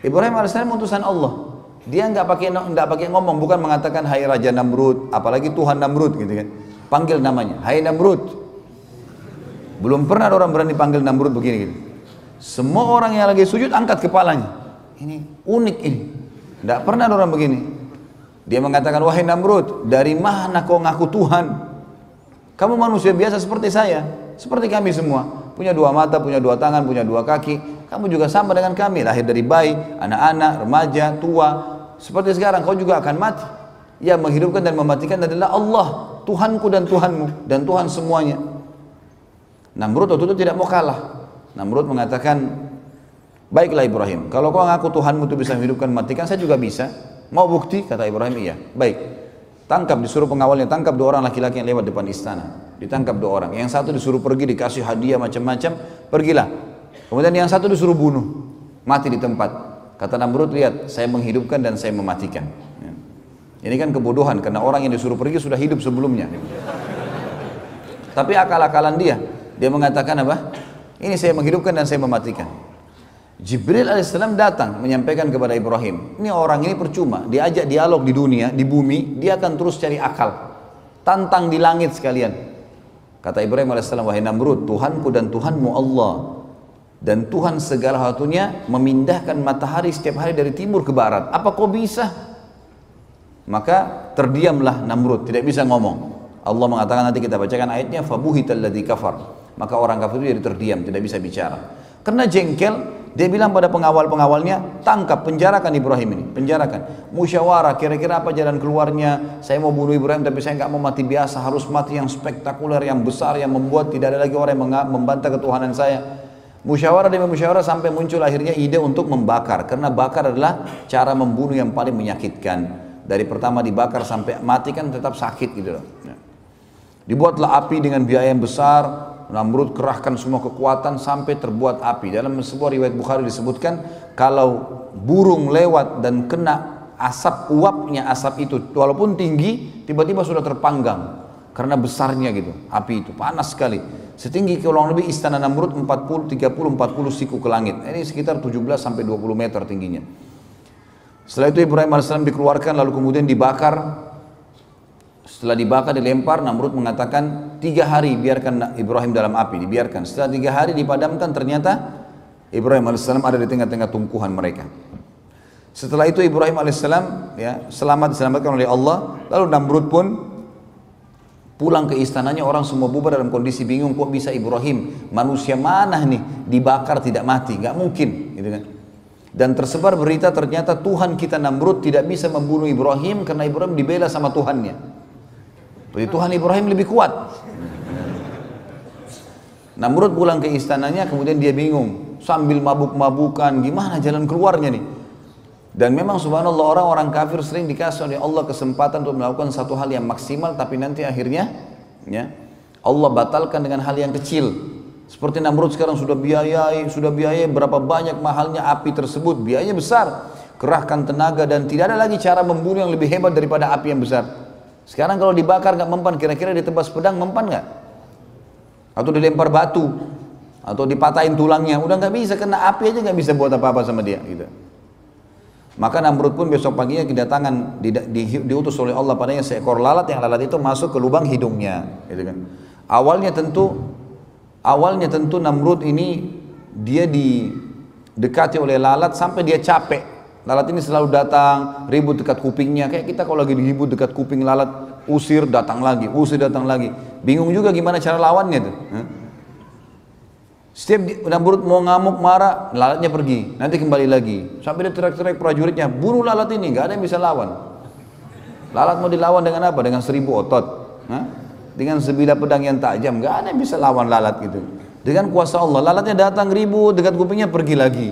Ibrahim AS utusan Allah. Dia nggak pakai ngomong, bukan mengatakan hai Raja Namrud, apalagi Tuhan Namrud gitu kan. Panggil namanya, hai Namrud. Belum pernah ada orang berani panggil Namrud begini gitu. Semua orang yang lagi sujud angkat kepalanya. Ini unik ini. Nggak pernah ada orang begini. Dia mengatakan, wahai Namrud, dari mana kau ngaku Tuhan? Kamu manusia biasa seperti saya, seperti kami semua. Punya dua mata, punya dua tangan, punya dua kaki. Kamu juga sama dengan kami, lahir dari bayi, anak-anak, remaja, tua. Seperti sekarang kau juga akan mati. Yang menghidupkan dan mematikan adalah Allah, Tuhanku dan Tuhanmu, dan Tuhan semuanya. Namrud waktu itu tidak mau kalah. Namrud mengatakan, baiklah Ibrahim, kalau kau ngaku Tuhanmu itu bisa menghidupkan, mematikan, saya juga bisa. Mau bukti? Kata Ibrahim, iya. Baik. Tangkap, disuruh pengawalnya, tangkap dua orang laki-laki yang lewat depan istana. Ditangkap dua orang. Yang satu disuruh pergi, dikasih hadiah macam-macam, pergilah. Kemudian yang satu disuruh bunuh, mati di tempat. Kata Namrud, lihat, saya menghidupkan dan saya mematikan. Ya. Ini kan kebodohan, karena orang yang disuruh pergi sudah hidup sebelumnya. Tapi akal-akalan dia mengatakan apa? Ini saya menghidupkan dan saya mematikan. Jibril alaihissalam datang menyampaikan kepada Ibrahim, ini orang ini percuma, diajak dialog di dunia, di bumi, dia akan terus cari akal. Tantang di langit sekalian. Kata Ibrahim alaihissalam, wahai Namrud, Tuhanku dan Tuhanmu Allah. Dan Tuhan segala satunya memindahkan matahari setiap hari dari timur ke barat. Apa kau bisa? Maka terdiamlah Namrud, tidak bisa ngomong. Allah mengatakan, nanti kita bacakan ayatnya, fabuhital ladzi kafar. Maka orang kafir itu jadi terdiam, tidak bisa bicara. Karena jengkel, dia bilang pada pengawal-pengawalnya, tangkap, penjarakan Ibrahim ini, penjarakan. Musyawarah, kira-kira apa jalan keluarnya? Saya mau bunuh Ibrahim, tapi saya nggak mau mati biasa, harus mati yang spektakuler, yang besar, yang membuat tidak ada lagi orang yang membantah ketuhanan saya. Musyawarah demi musyawarah sampai muncul akhirnya ide untuk membakar, karena bakar adalah cara membunuh yang paling menyakitkan. Dari pertama dibakar sampai mati kan tetap sakit gitu loh. Dibuatlah api dengan biaya yang besar. Namrud kerahkan semua kekuatan sampai terbuat api. Dalam sebuah riwayat Bukhari disebutkan, kalau burung lewat dan kena asap, uapnya asap itu walaupun tinggi, tiba-tiba sudah terpanggang karena besarnya gitu. Api itu panas sekali. Setinggi kurang lebih istana Namrud 30-40 siku ke langit. Ini sekitar 17 sampai 20 meter tingginya. Setelah itu Ibrahim AS dikeluarkan lalu kemudian dibakar. Setelah dibakar, dilempar, Namrud mengatakan 3 hari biarkan Ibrahim dalam api, dibiarkan. Setelah 3 hari dipadamkan, ternyata Ibrahim AS ada di tengah-tengah tumpuhan mereka. Setelah itu Ibrahim AS ya, diselamatkan oleh Allah. Lalu Namrud pun pulang ke istananya, orang semua bubar dalam kondisi bingung, kok bisa Ibrahim, manusia mana nih dibakar tidak mati, nggak mungkin gitu kan. Dan tersebar berita ternyata Tuhan kita Namrud tidak bisa membunuh Ibrahim karena Ibrahim dibela sama Tuhannya. Jadi Tuhan Ibrahim lebih kuat. Namrud pulang ke istananya, kemudian dia bingung, sambil mabuk-mabukan, gimana jalan keluarnya nih. Dan memang subhanallah orang-orang kafir sering dikasih oleh Allah kesempatan untuk melakukan satu hal yang maksimal, tapi nanti akhirnya ya, Allah batalkan dengan hal yang kecil. Seperti Namrud sekarang sudah biayai berapa banyak mahalnya api tersebut, biayanya besar, kerahkan tenaga dan tidak ada lagi cara membunuh yang lebih hebat daripada api yang besar. Sekarang kalau dibakar nggak mempan, kira-kira ditebas pedang mempan nggak? Atau dilempar batu, atau dipatahin tulangnya, udah nggak bisa, kena api aja nggak bisa buat apa-apa sama dia gitu. Maka Namrud pun besok paginya kedatangan diutus oleh Allah padanya seekor lalat, yang lalat itu masuk ke lubang hidungnya gitu kan. Awalnya tentu Namrud ini dia didekati oleh lalat sampai dia capek. Lalat ini selalu datang ribut dekat kupingnya, kayak kita kalau lagi ribut dekat kuping lalat, usir datang lagi, bingung juga gimana cara lawannya tuh. Setiap Namrud mau ngamuk marah, lalatnya pergi, nanti kembali lagi, sampai dia teriak-teriak prajuritnya, bunuh lalat ini, nggak ada yang bisa lawan. Lalat mau dilawan dengan apa? Dengan 1000 otot, dengan sebilah pedang yang tajam, nggak ada yang bisa lawan lalat gitu. Dengan kuasa Allah, lalatnya datang ribut dekat kupingnya, pergi lagi.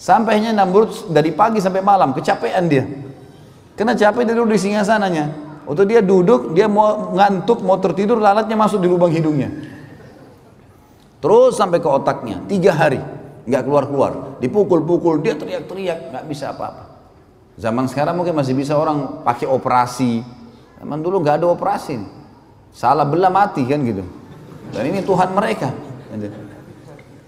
Sampainya Namrud dari pagi sampai malam, kecapean dia. Kena capek dia duduk di singgasananya. Waktu dia duduk, dia mau ngantuk, mau tertidur, lalatnya masuk di lubang hidungnya. Terus sampai ke otaknya, 3 hari nggak keluar-keluar, dipukul-pukul, dia teriak-teriak, nggak bisa apa-apa. Zaman sekarang mungkin masih bisa orang pakai operasi, zaman dulu nggak ada operasi, salah belah mati kan gitu. Dan ini Tuhan mereka.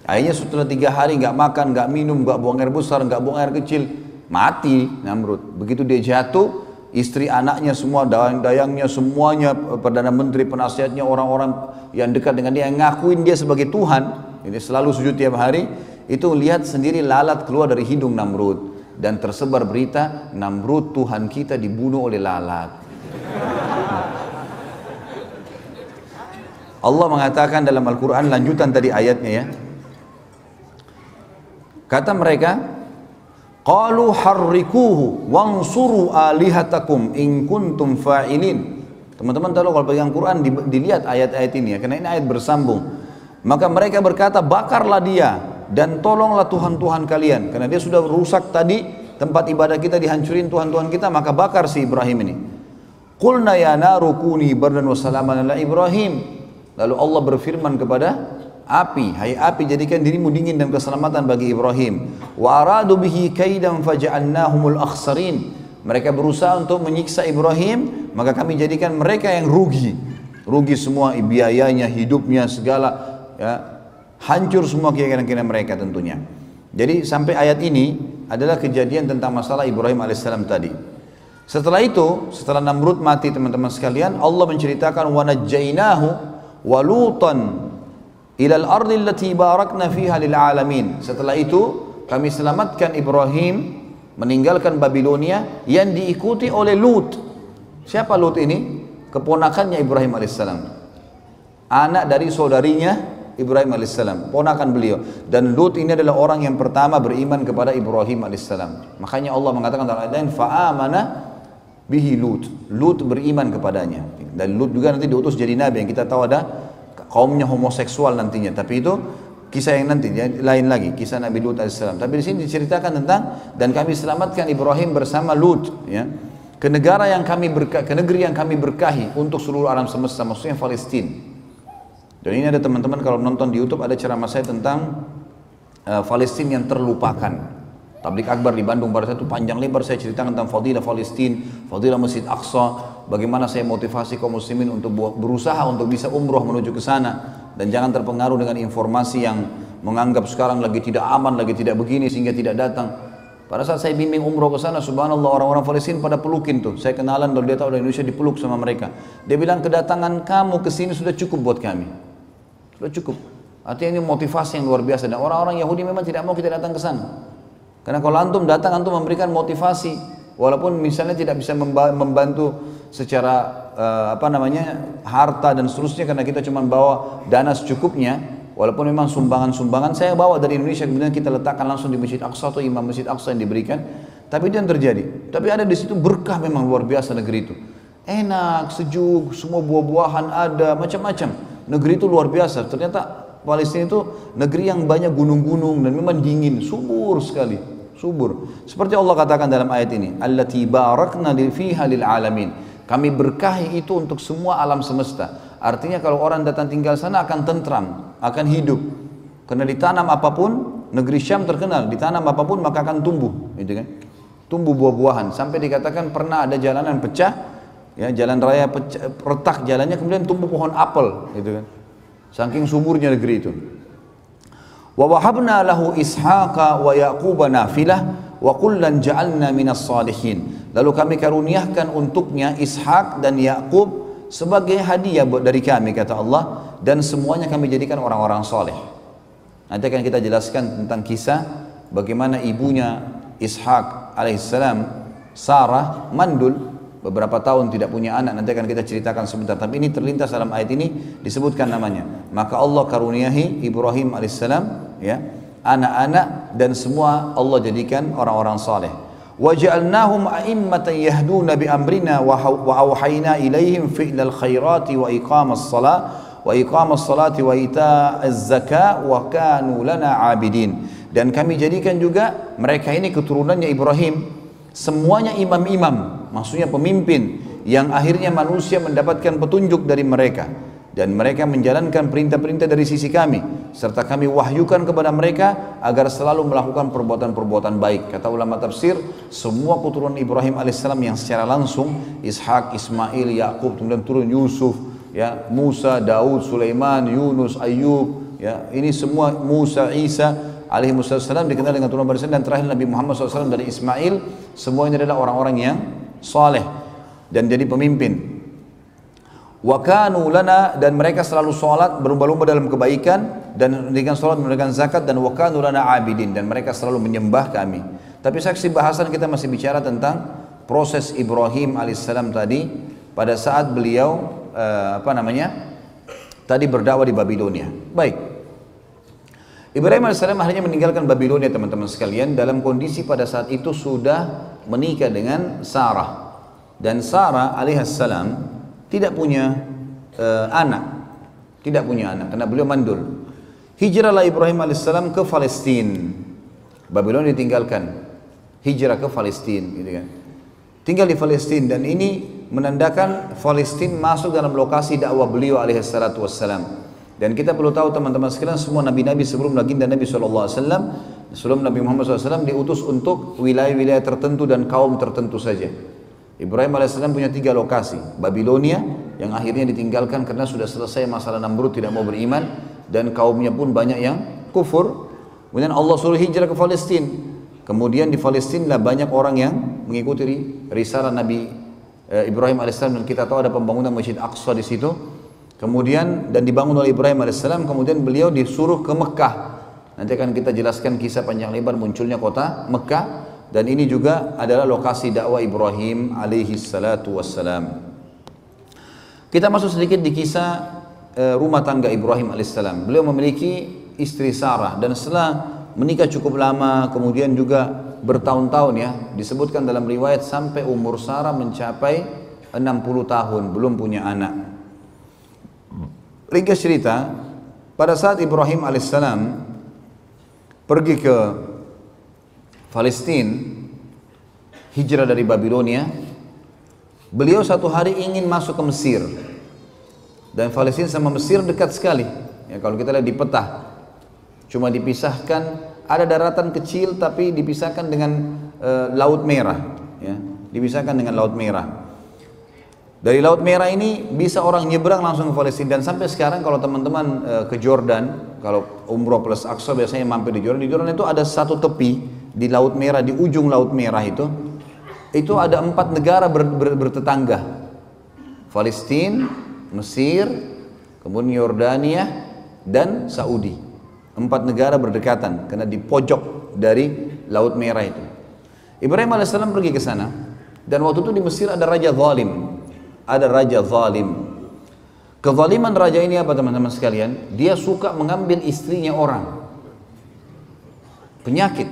Akhirnya setelah 3 hari nggak makan, nggak minum, nggak buang air besar, nggak buang air kecil, mati Namrud. Begitu dia jatuh, istri anaknya semua, dayang-dayangnya semuanya, perdana menteri, penasihatnya, orang-orang yang dekat dengan dia yang ngakuin dia sebagai Tuhan, ini selalu sujud tiap hari, itu lihat sendiri lalat keluar dari hidung Namrud, dan tersebar berita Namrud Tuhan kita dibunuh oleh lalat. Allah mengatakan dalam Al-Quran, lanjutan tadi ayatnya ya, kata mereka, qalu harrikuhu wansuru alihatakum in kuntum fa'ilin. Teman-teman tahu kalau pegang Quran dilihat ayat-ayat ini ya, karena ini ayat bersambung. Maka mereka berkata, bakarlah dia dan tolonglah Tuhan-Tuhan kalian, karena dia sudah rusak tadi tempat ibadah kita, dihancurin Tuhan-Tuhan kita, maka bakar si Ibrahim ini. Qulna ya naru kuni bardan wa salaman ala Ibrahim. Lalu Allah berfirman kepada api, hai api, jadikan dirimu dingin dan keselamatan bagi Ibrahim. Wa aradu bihi kaidan faja'alnahumul akhsarin. Mereka berusaha untuk menyiksa Ibrahim, maka kami jadikan mereka yang rugi semua, biayanya, hidupnya, segala ya, hancur semua keyakinan mereka tentunya. Jadi sampai ayat ini adalah kejadian tentang masalah Ibrahim alaihissalam tadi. Setelah itu, setelah Namrud mati teman-teman sekalian, Allah menceritakan wa najjainahu wa lutan ilal ardi allati barakna fiha lil alamin. Setelah itu kami selamatkan Ibrahim meninggalkan Babilonia yang diikuti oleh Lut. Siapa Lut ini? Keponakannya Ibrahim alaihissalam, anak dari saudarinya Ibrahim alaihissalam, ponakan beliau. Dan Lut ini adalah orang yang pertama beriman kepada Ibrahim alaihissalam. Makanya Allah mengatakan dalam ayat lain, fa'amana bihi Lut. Lut beriman kepadanya. Dan Lut juga nanti diutus jadi nabi, yang kita tahu ada kaumnya homoseksual nantinya, tapi itu kisah yang nanti lain lagi, kisah Nabi Lut alaihissalam. Tapi di sini diceritakan tentang dan kami selamatkan Ibrahim bersama Lut ya, ke negara yang kami ke negeri yang kami berkahi untuk seluruh alam semesta, maksudnya Palestina. Dan ini ada teman-teman kalau nonton di YouTube ada ceramah saya tentang Palestina yang terlupakan. Tablik Akbar di Bandung pada saat itu panjang lebar saya ceritakan tentang fadilah Palestina, fadilah Masjid Aqsa, bagaimana saya motivasi kaum muslimin untuk berusaha untuk bisa umroh menuju ke sana, dan jangan terpengaruh dengan informasi yang menganggap sekarang lagi tidak aman, lagi tidak begini sehingga tidak datang. Pada saat saya bimbing umroh ke sana, subhanallah, orang-orang Palestina pada pelukin tuh. Saya kenalan, kalau dia tahu dari Indonesia dipeluk sama mereka. Dia bilang kedatangan kamu ke sini sudah cukup buat kami. Sudah cukup. Artinya ini motivasi yang luar biasa, dan orang-orang Yahudi memang tidak mau kita datang ke sana. Karena kalau antum datang, antum memberikan motivasi, walaupun misalnya tidak bisa membantu secara harta dan seterusnya, karena kita cuma bawa dana secukupnya, walaupun memang sumbangan-sumbangan saya bawa dari Indonesia, kemudian kita letakkan langsung di Masjid Aqsa atau Imam Masjid Aqsa yang diberikan, tapi itu yang terjadi. Tapi ada di situ berkah memang luar biasa negeri itu. Enak, sejuk, semua buah-buahan ada, macam-macam. Negeri itu luar biasa. Ternyata Palestina itu negeri yang banyak gunung-gunung dan memang dingin, subur sekali, subur. Seperti Allah katakan dalam ayat ini, allati barakna fiha lil alamin. Kami berkahi itu untuk semua alam semesta. Artinya kalau orang datang tinggal sana akan tentram, akan hidup. Karena ditanam apapun, negeri Syam terkenal, ditanam apapun maka akan tumbuh, gitu kan? Tumbuh buah-buahan. Sampai dikatakan pernah ada jalanan pecah, ya, jalan raya pecah, retak jalannya, kemudian tumbuh pohon apel, gitu kan? Saking suburnya negeri itu. Wa wahabna lahu Ishaqa wa Yaquba nafilah wa kullan ja'alna minas salihin. Lalu kami karuniakan untuknya Ishak dan Yakub sebagai hadiah dari kami, kata Allah, dan semuanya kami jadikan orang-orang soleh. Nanti akan kita jelaskan tentang kisah bagaimana ibunya Ishak alaihissalam, Sarah, mandul beberapa tahun tidak punya anak. Nanti akan kita ceritakan sebentar, tapi ini terlintas dalam ayat ini disebutkan namanya. Maka Allah karuniahi Ibrahim alaihissalam, ya, anak-anak, dan semua Allah jadikan orang-orang saleh. وَجَعَلْنَاهُمْ أَئِمَّةً يَهْدُونَ بِأَمْرِنَا وَأَوْحَيْنَا إِلَيْهِمْ فِعْلَ الْخَيْرَاتِ وَإِقَامَ الصَّلَاةِ وَإِيتَاءَ الزَّكَاةِ وَكَانُوا لَنَا عَابِدِينَ. Dan kami jadikan juga mereka ini keturunannya Ibrahim semuanya imam-imam, maksudnya pemimpin yang akhirnya manusia mendapatkan petunjuk dari mereka, dan mereka menjalankan perintah-perintah dari sisi kami, serta kami wahyukan kepada mereka agar selalu melakukan perbuatan-perbuatan baik. Kata ulama tafsir, semua keturunan Ibrahim alaihissalam yang secara langsung, Ishak, Ismail, Yakub, kemudian turun Yusuf, ya, Musa, Daud, Sulaiman, Yunus, Ayub, ya, ini semua Musa, Isa alaihi wassalam dikenal dengan turunan barisan, dan terakhir Nabi Muhammad SAW dari Ismail. Semua ini adalah orang-orang yang saleh dan jadi pemimpin. Wa kanu lana, dan mereka selalu sholat, berlomba-lomba dalam kebaikan dan dengan sholat, menunaikan zakat, dan wa kanu lana abidin, dan mereka selalu menyembah kami. Tapi saksi bahasan kita masih bicara tentang proses Ibrahim alaihissalam tadi pada saat beliau tadi berdakwah di Babilonia. Baik, Ibrahim alaihissalam akhirnya meninggalkan Babilonia, teman-teman sekalian, dalam kondisi pada saat itu sudah menikah dengan Sarah, dan Sarah alaihissalam tidak punya anak, karena beliau mandul. Hijrahlah Ibrahim alaihissalam ke Palestina. Babilonia ditinggalkan, hijrah ke Palestina, gitu kan. Tinggal di Palestina, dan ini menandakan Palestina masuk dalam lokasi dakwah beliau alaihissalatu wassalam. Dan kita perlu tahu, teman-teman sekalian, semua nabi-nabi sebelum baginda Nabi SAW, sebelum Nabi Muhammad SAW, diutus untuk wilayah-wilayah tertentu dan kaum tertentu saja. Ibrahim AS punya 3 lokasi. Babilonia yang akhirnya ditinggalkan karena sudah selesai masalah Namrud, tidak mau beriman, dan kaumnya pun banyak yang kufur. Kemudian Allah suruh hijrah ke Palestina. Kemudian di Palestina banyak orang yang mengikuti risalah Nabi Ibrahim AS, dan kita tahu ada pembangunan Masjid Aqsa di situ. Kemudian dan dibangun oleh Ibrahim AS. Kemudian beliau disuruh ke Mekah. Nanti akan kita jelaskan kisah panjang lebar munculnya kota Mekah. Dan ini juga adalah lokasi dakwah Ibrahim alaihi salatu wassalam. Kita masuk sedikit di kisah rumah tangga Ibrahim alaihissalam. Beliau memiliki istri Sarah, dan setelah menikah cukup lama, kemudian juga bertahun-tahun, ya, disebutkan dalam riwayat sampai umur Sarah mencapai 60 tahun, belum punya anak. Ringkas cerita, pada saat Ibrahim alaihissalam pergi ke Palestina, hijrah dari Babilonia, beliau satu hari ingin masuk ke Mesir, dan Palestina sama Mesir dekat sekali, ya, kalau kita lihat di peta, cuma dipisahkan, ada daratan kecil tapi dipisahkan dengan Laut Merah, ya, dipisahkan dengan Laut Merah. Dari Laut Merah ini bisa orang nyebrang langsung ke Palestina. Dan sampai sekarang kalau teman-teman ke Jordan, kalau umroh plus Aqsa biasanya mampir di Jordan. Di Jordan itu ada satu tepi di Laut Merah, di ujung Laut Merah itu ada 4 negara bertetangga. Palestina, Mesir, kemudian Yordania, dan Saudi. 4 negara berdekatan karena di pojok dari Laut Merah itu. Ibrahim AS pergi ke sana, dan waktu itu di Mesir ada raja zalim. Kezaliman raja ini apa, teman-teman sekalian? Dia suka mengambil istrinya orang. Penyakit.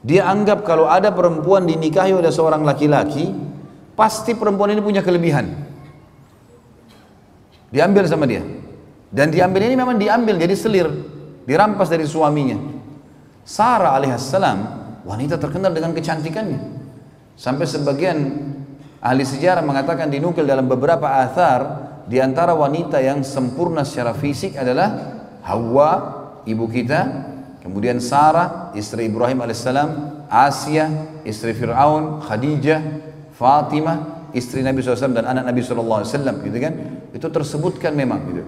Dia anggap kalau ada perempuan dinikahi oleh seorang laki-laki, pasti perempuan ini punya kelebihan. Diambil sama dia. Dan diambil ini memang diambil jadi selir, dirampas dari suaminya. Sarah alaihissalam wanita terkenal dengan kecantikannya. Sampai sebagian ahli sejarah mengatakan, dinukil dalam beberapa athar, di antara wanita yang sempurna secara fisik adalah Hawa, ibu kita, kemudian Sarah, istri Ibrahim alaihissalam, Asia, istri Fir'aun, Khadijah, Fatimah, istri Nabi SAW dan anak Nabi SAW, gitu kan? Itu tersebutkan memang, gitu.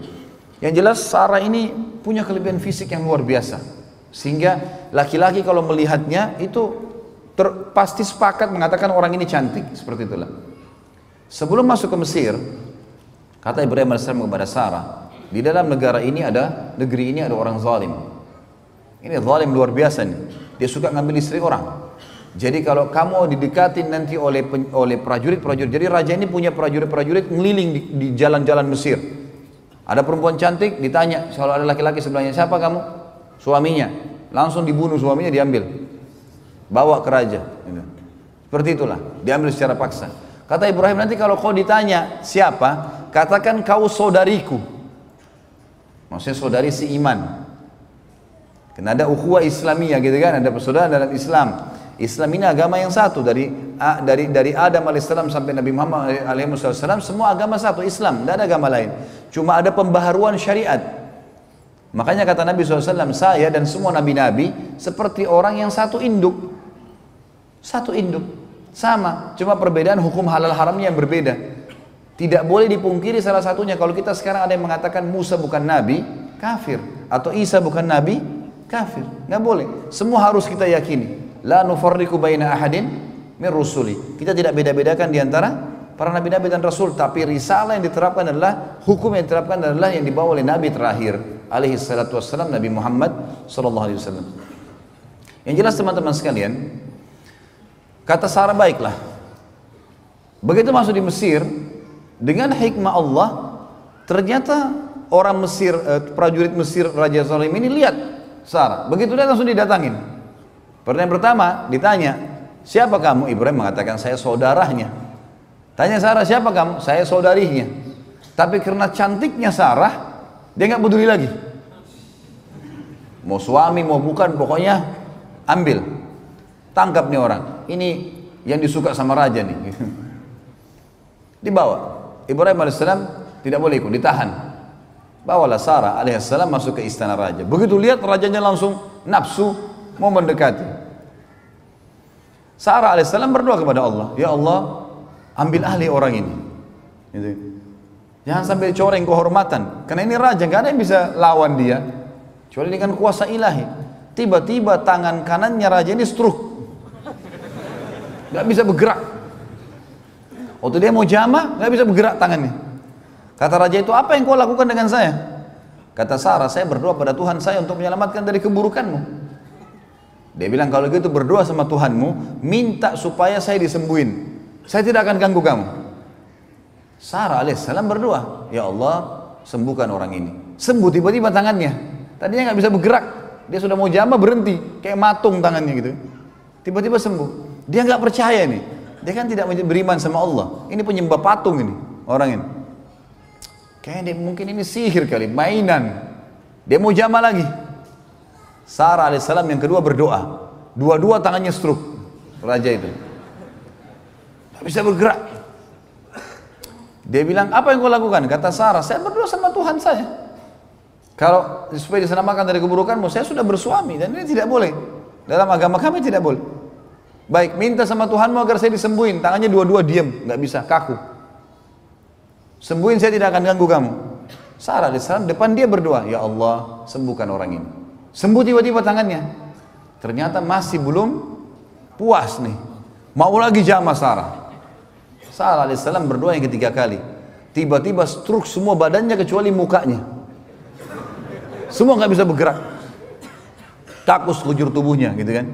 Yang jelas Sarah ini punya kelebihan fisik yang luar biasa. Sehingga laki-laki kalau melihatnya itu pasti sepakat mengatakan orang ini cantik, seperti itulah. Sebelum masuk ke Mesir, kata Ibrahim AS kepada Sarah, di dalam negeri ini ada orang zalim. Ini zalim luar biasa nih. Dia suka ngambil istri orang. Jadi kalau kamu didekatin nanti oleh prajurit-prajurit, jadi raja ini punya prajurit-prajurit ngeliling di jalan-jalan Mesir. Ada perempuan cantik, ditanya, kalau ada laki-laki sebelahnya, siapa kamu? Suaminya. Langsung dibunuh suaminya, diambil. Bawa ke raja. Seperti itulah, diambil secara paksa. Kata Ibrahim, nanti kalau kau ditanya siapa, katakan kau saudariku. Maksudnya saudari si iman. Karena ada ukhuwah Islamiyah gitu kan, ada persaudaraan dalam Islam. Islam ini agama yang satu, dari Adam alaihissalam sampai Nabi Muhammad alaihissalam, semua agama satu, Islam, tidak ada agama lain. Cuma ada pembaharuan syariat. Makanya kata Nabi SAW, saya dan semua nabi-nabi seperti orang yang satu induk. Satu induk, sama, cuma perbedaan hukum halal haramnya yang berbeda. Tidak boleh dipungkiri salah satunya. Kalau kita sekarang ada yang mengatakan Musa bukan nabi, kafir. Atau Isa bukan nabi, kafir. Nggak boleh, semua harus kita yakini. La nufarriqu baina ahadin min rusuli. Kita tidak beda-bedakan di antara para nabi-nabi dan rasul, tapi risalah yang diterapkan adalah, hukum yang diterapkan adalah yang dibawa oleh nabi terakhir alaihi salatu wassalam, Nabi Muhammad sallallahu alaihi wasallam. Yang jelas teman-teman sekalian, kata Sarah, baiklah. Begitu masuk di Mesir, dengan hikmah Allah, ternyata orang Mesir, prajurit Mesir Raja Zalim ini lihat Sarah. Begitu dia langsung didatangin. Pertanyaan pertama ditanya, siapa kamu? Ibrahim mengatakan, saya saudaranya. Tanya Sarah, siapa kamu? Saya saudarinya. Tapi karena cantiknya Sarah, dia nggak peduli lagi. Mau suami, mau bukan, pokoknya ambil. Tangkap nih orang. Ini yang disuka sama raja nih. Dibawa. Ibrahim AS tidak boleh ikut, ditahan. Bawalah Sarah AS masuk ke istana raja. Begitu lihat rajanya langsung nafsu, mau mendekati. Sarah AS berdoa kepada Allah, ya Allah, ambil alih orang ini. Gitu. Jangan sampai coreng kehormatan, karena ini raja, gak ada yang bisa lawan dia, kecuali dengan kuasa ilahi. Tiba-tiba tangan kanannya raja ini stroke, gak bisa bergerak. Waktu dia mau jamah, gak bisa bergerak tangannya. Kata raja itu, apa yang kau lakukan dengan saya? Kata Sarah, saya berdoa pada Tuhan saya untuk menyelamatkan dari keburukanmu. Dia bilang, kalau gitu berdoa sama Tuhanmu, minta supaya saya disembuhin. Saya tidak akan ganggu kamu. Sarah alaihissalam berdoa, ya Allah, sembuhkan orang ini. Sembuh tiba-tiba tangannya. Tadinya nggak bisa bergerak. Dia sudah mau jamah, berhenti, kayak matung tangannya gitu. Tiba-tiba sembuh. Dia nggak percaya nih. Dia kan tidak beriman sama Allah. Ini penyembah patung ini, orang ini. Kayaknya mungkin ini sihir kali, mainan. Dia mau jamah lagi. Sarah alaihissalam yang kedua berdoa, dua-dua tangannya stroke, raja itu tak bisa bergerak. Dia bilang, apa yang kau lakukan? Kata Sarah, saya berdoa sama Tuhan saya, kalau supaya diselamatkan dari keburukanmu. Saya sudah bersuami dan ini tidak boleh, dalam agama kami tidak boleh. Baik, minta sama Tuhanmu agar saya disembuhin. Tangannya dua-dua diam, nggak bisa, kaku. Sembuhin, saya tidak akan ganggu kamu. Sarah alaihissalam depan dia berdoa, ya Allah, sembuhkan orang ini. Sembuh tiba-tiba tangannya. Ternyata masih belum puas nih, mau lagi jamah Sarah. Sarah alaihissalam berdoa yang ketiga kali. Tiba-tiba stroke semua badannya kecuali mukanya. Semua nggak bisa bergerak. Kaku sekujur tubuhnya gitu kan.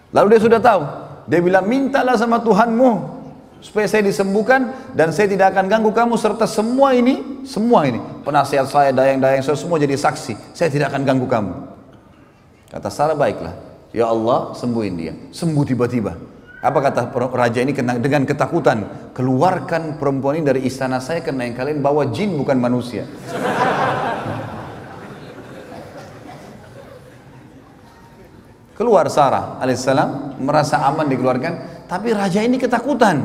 Lalu dia sudah tahu. Dia bilang, mintalah sama Tuhanmu supaya saya disembuhkan dan saya tidak akan ganggu kamu serta semua ini penasihat saya, dayang-dayang saya semua jadi saksi. Saya tidak akan ganggu kamu. Kata Sarah, baiklah, ya Allah, sembuhin dia. Sembuh tiba-tiba. Apa kata raja ini dengan ketakutan? Keluarkan perempuan ini dari istana saya, karena yang kalian bawa jin bukan manusia. Keluar Sarah alaihissalam, merasa aman dikeluarkan, tapi raja ini ketakutan.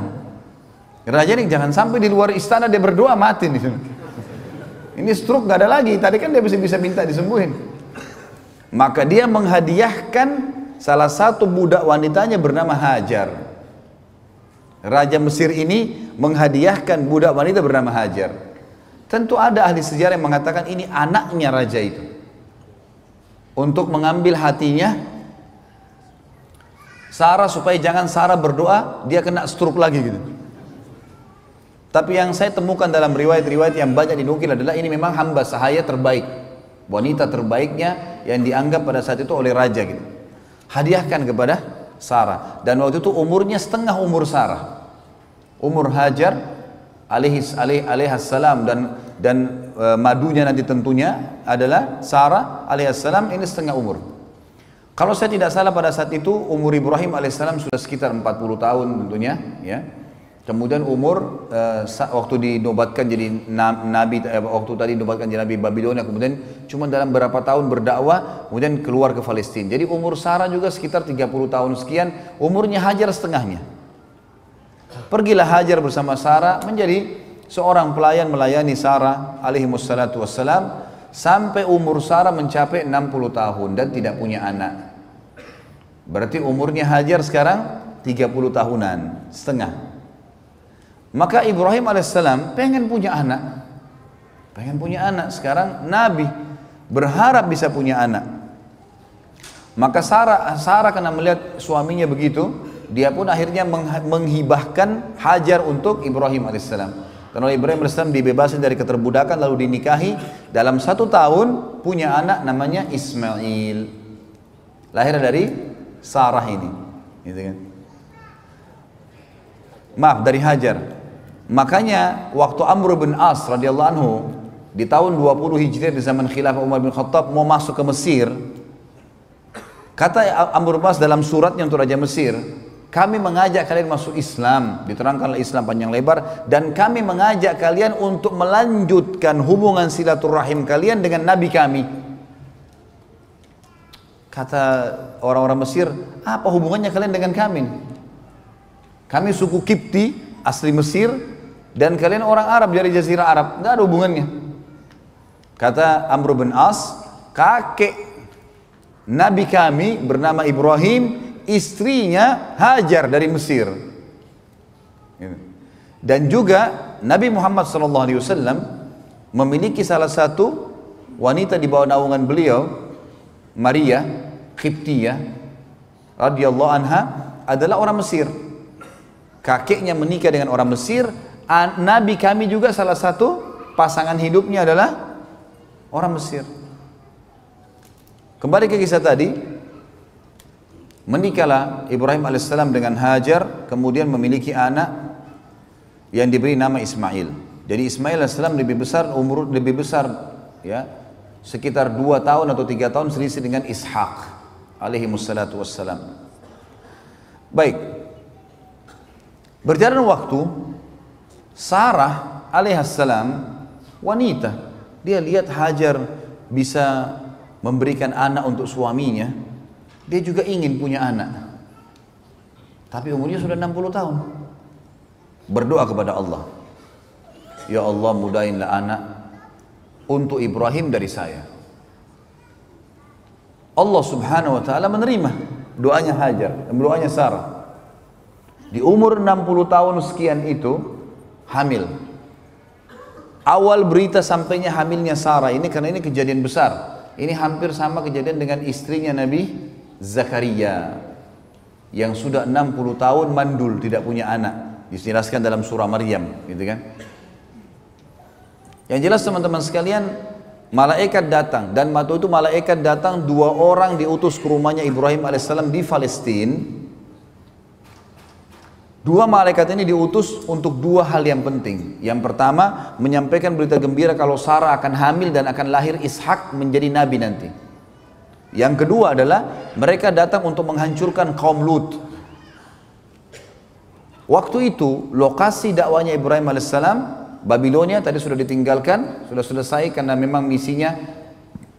Raja ini jangan sampai di luar istana dia berdoa mati nih. Ini stroke gak ada lagi, tadi kan dia bisa minta disembuhin. Maka dia menghadiahkan salah satu budak wanitanya bernama Hajar. Raja Mesir ini menghadiahkan budak wanita bernama Hajar. Tentu ada ahli sejarah yang mengatakan ini anaknya raja itu. untuk mengambil hatinya Sarah supaya jangan Sarah berdoa dia kena stroke lagi gitu. Tapi yang saya temukan dalam riwayat-riwayat yang banyak dinukil adalah ini memang hamba sahaya terbaik, wanita terbaiknya yang dianggap pada saat itu oleh raja gitu. Hadiahkan kepada Sarah, dan waktu itu umurnya setengah umur Sarah, umur Hajar alaihissalam, dan madunya nanti tentunya adalah Sarah alaihissalam ini setengah umur. Kalau saya tidak salah pada saat itu umur Ibrahim alaihissalam sudah sekitar 40 tahun tentunya ya. Kemudian umur waktu dinobatkan jadi nabi, waktu tadi dinobatkan jadi nabi Babilonia, kemudian cuma dalam berapa tahun berdakwah kemudian keluar ke Palestina. Jadi umur Sarah juga sekitar 30 tahun sekian, umurnya Hajar setengahnya. Pergilah Hajar bersama Sarah menjadi seorang pelayan melayani Sarah alaihi wassalatu wassalam sampai umur Sarah mencapai 60 tahun dan tidak punya anak. Berarti umurnya Hajar sekarang 30 tahunan setengah. Maka Ibrahim alaihissalam pengen punya anak, sekarang Nabi berharap bisa punya anak. Maka Sarah karena melihat suaminya begitu, dia pun akhirnya menghibahkan Hajar untuk Ibrahim alaihissalam. Karena Ibrahim alaihissalam dibebaskan dari keterbudakan lalu dinikahi, dalam 1 tahun punya anak namanya Ismail, lahir dari Sarah ini, gitu kan? Maaf, dari Hajar. Makanya waktu Amr bin As radhiyallahu anhu di tahun 20 Hijriah di zaman khilafah Umar bin Khattab mau masuk ke Mesir, kata Amr bin As dalam suratnya untuk Raja Mesir, kami mengajak kalian masuk Islam, diterangkanlah Islam panjang lebar, dan kami mengajak kalian untuk melanjutkan hubungan silaturahim kalian dengan Nabi kami. Kata orang-orang Mesir, apa hubungannya kalian dengan kami? Kami suku Kipti asli Mesir dan kalian orang Arab dari Jazirah Arab, nggak ada hubungannya. Kata Amr bin As, kakek Nabi kami bernama Ibrahim, istrinya Hajar dari Mesir. Dan juga Nabi Muhammad SAW memiliki salah satu wanita di bawah naungan beliau, Maria Qibtiyah radhiyallahu anha, adalah orang Mesir. Kakeknya menikah dengan orang Mesir. Nabi kami juga salah satu pasangan hidupnya adalah orang Mesir. Kembali ke kisah tadi, menikahlah Ibrahim alaihissalam dengan Hajar, kemudian memiliki anak yang diberi nama Ismail. Jadi Ismail alaihissalam lebih besar ya, sekitar 2 tahun atau 3 tahun selisih dengan Ishak alaihi wassalatu wassalam. Baik, berjalan waktu, Sarah alaihissalam wanita, dia lihat Hajar bisa memberikan anak untuk suaminya, dia juga ingin punya anak, tapi umurnya sudah 60 tahun. Berdoa kepada Allah, ya Allah mudahinlah anak untuk Ibrahim dari saya. Allah subhanahu wa ta'ala menerima doanya Hajar, doanya Sarah. Di umur 60 tahun sekian itu hamil. Awal berita sampainya hamilnya Sarah ini, karena ini kejadian besar. Ini hampir sama kejadian dengan istrinya Nabi Zakaria yang sudah 60 tahun mandul, tidak punya anak. Dijelaskan dalam surah Maryam, gitu kan? Yang jelas teman-teman sekalian, malaikat datang, dan waktu itu malaikat datang 2 orang diutus ke rumahnya Ibrahim alaihissalam di Palestina. 2 malaikat ini diutus untuk 2 hal yang penting. Yang pertama, menyampaikan berita gembira kalau Sarah akan hamil dan akan lahir Ishak menjadi nabi nanti. Yang kedua adalah mereka datang untuk menghancurkan kaum Lut. Waktu itu lokasi dakwanya Ibrahim alaihissalam, Babilonia tadi sudah ditinggalkan, sudah selesai karena memang misinya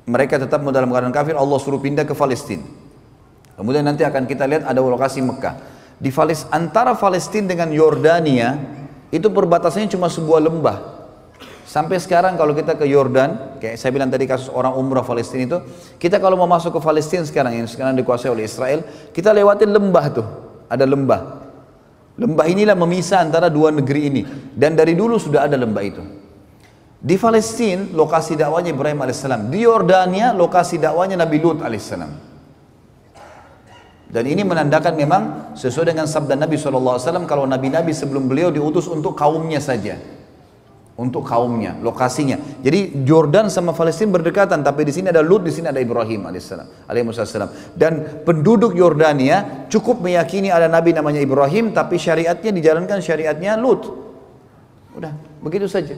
mereka tetap dalam keadaan kafir. Allah suruh pindah ke Palestina. Kemudian nanti akan kita lihat ada lokasi Mekah. Di antara Palestina dengan Yordania itu perbatasannya cuma sebuah lembah. Sampai sekarang kalau kita ke Yordan, kayak saya bilang tadi kasus orang umrah Palestina itu, kita kalau mau masuk ke Palestina sekarang yang sekarang dikuasai oleh Israel, kita lewatin lembah tuh, ada lembah. Lembah inilah memisah antara 2 negeri ini, dan dari dulu sudah ada lembah itu. Di Palestina lokasi dakwanya Ibrahim alaihissalam, di Yordania lokasi dakwanya Nabi Lut alaihissalam. Dan ini menandakan memang sesuai dengan sabda Nabi SAW, kalau nabi-nabi sebelum beliau diutus untuk kaumnya saja, untuk kaumnya, lokasinya. Jadi Jordan sama Palestina berdekatan, tapi di sini ada Lut, di sini ada Ibrahim alaihissalam. Dan penduduk Yordania cukup meyakini ada nabi namanya Ibrahim, tapi syariatnya dijalankan syariatnya Lut. Udah, begitu saja.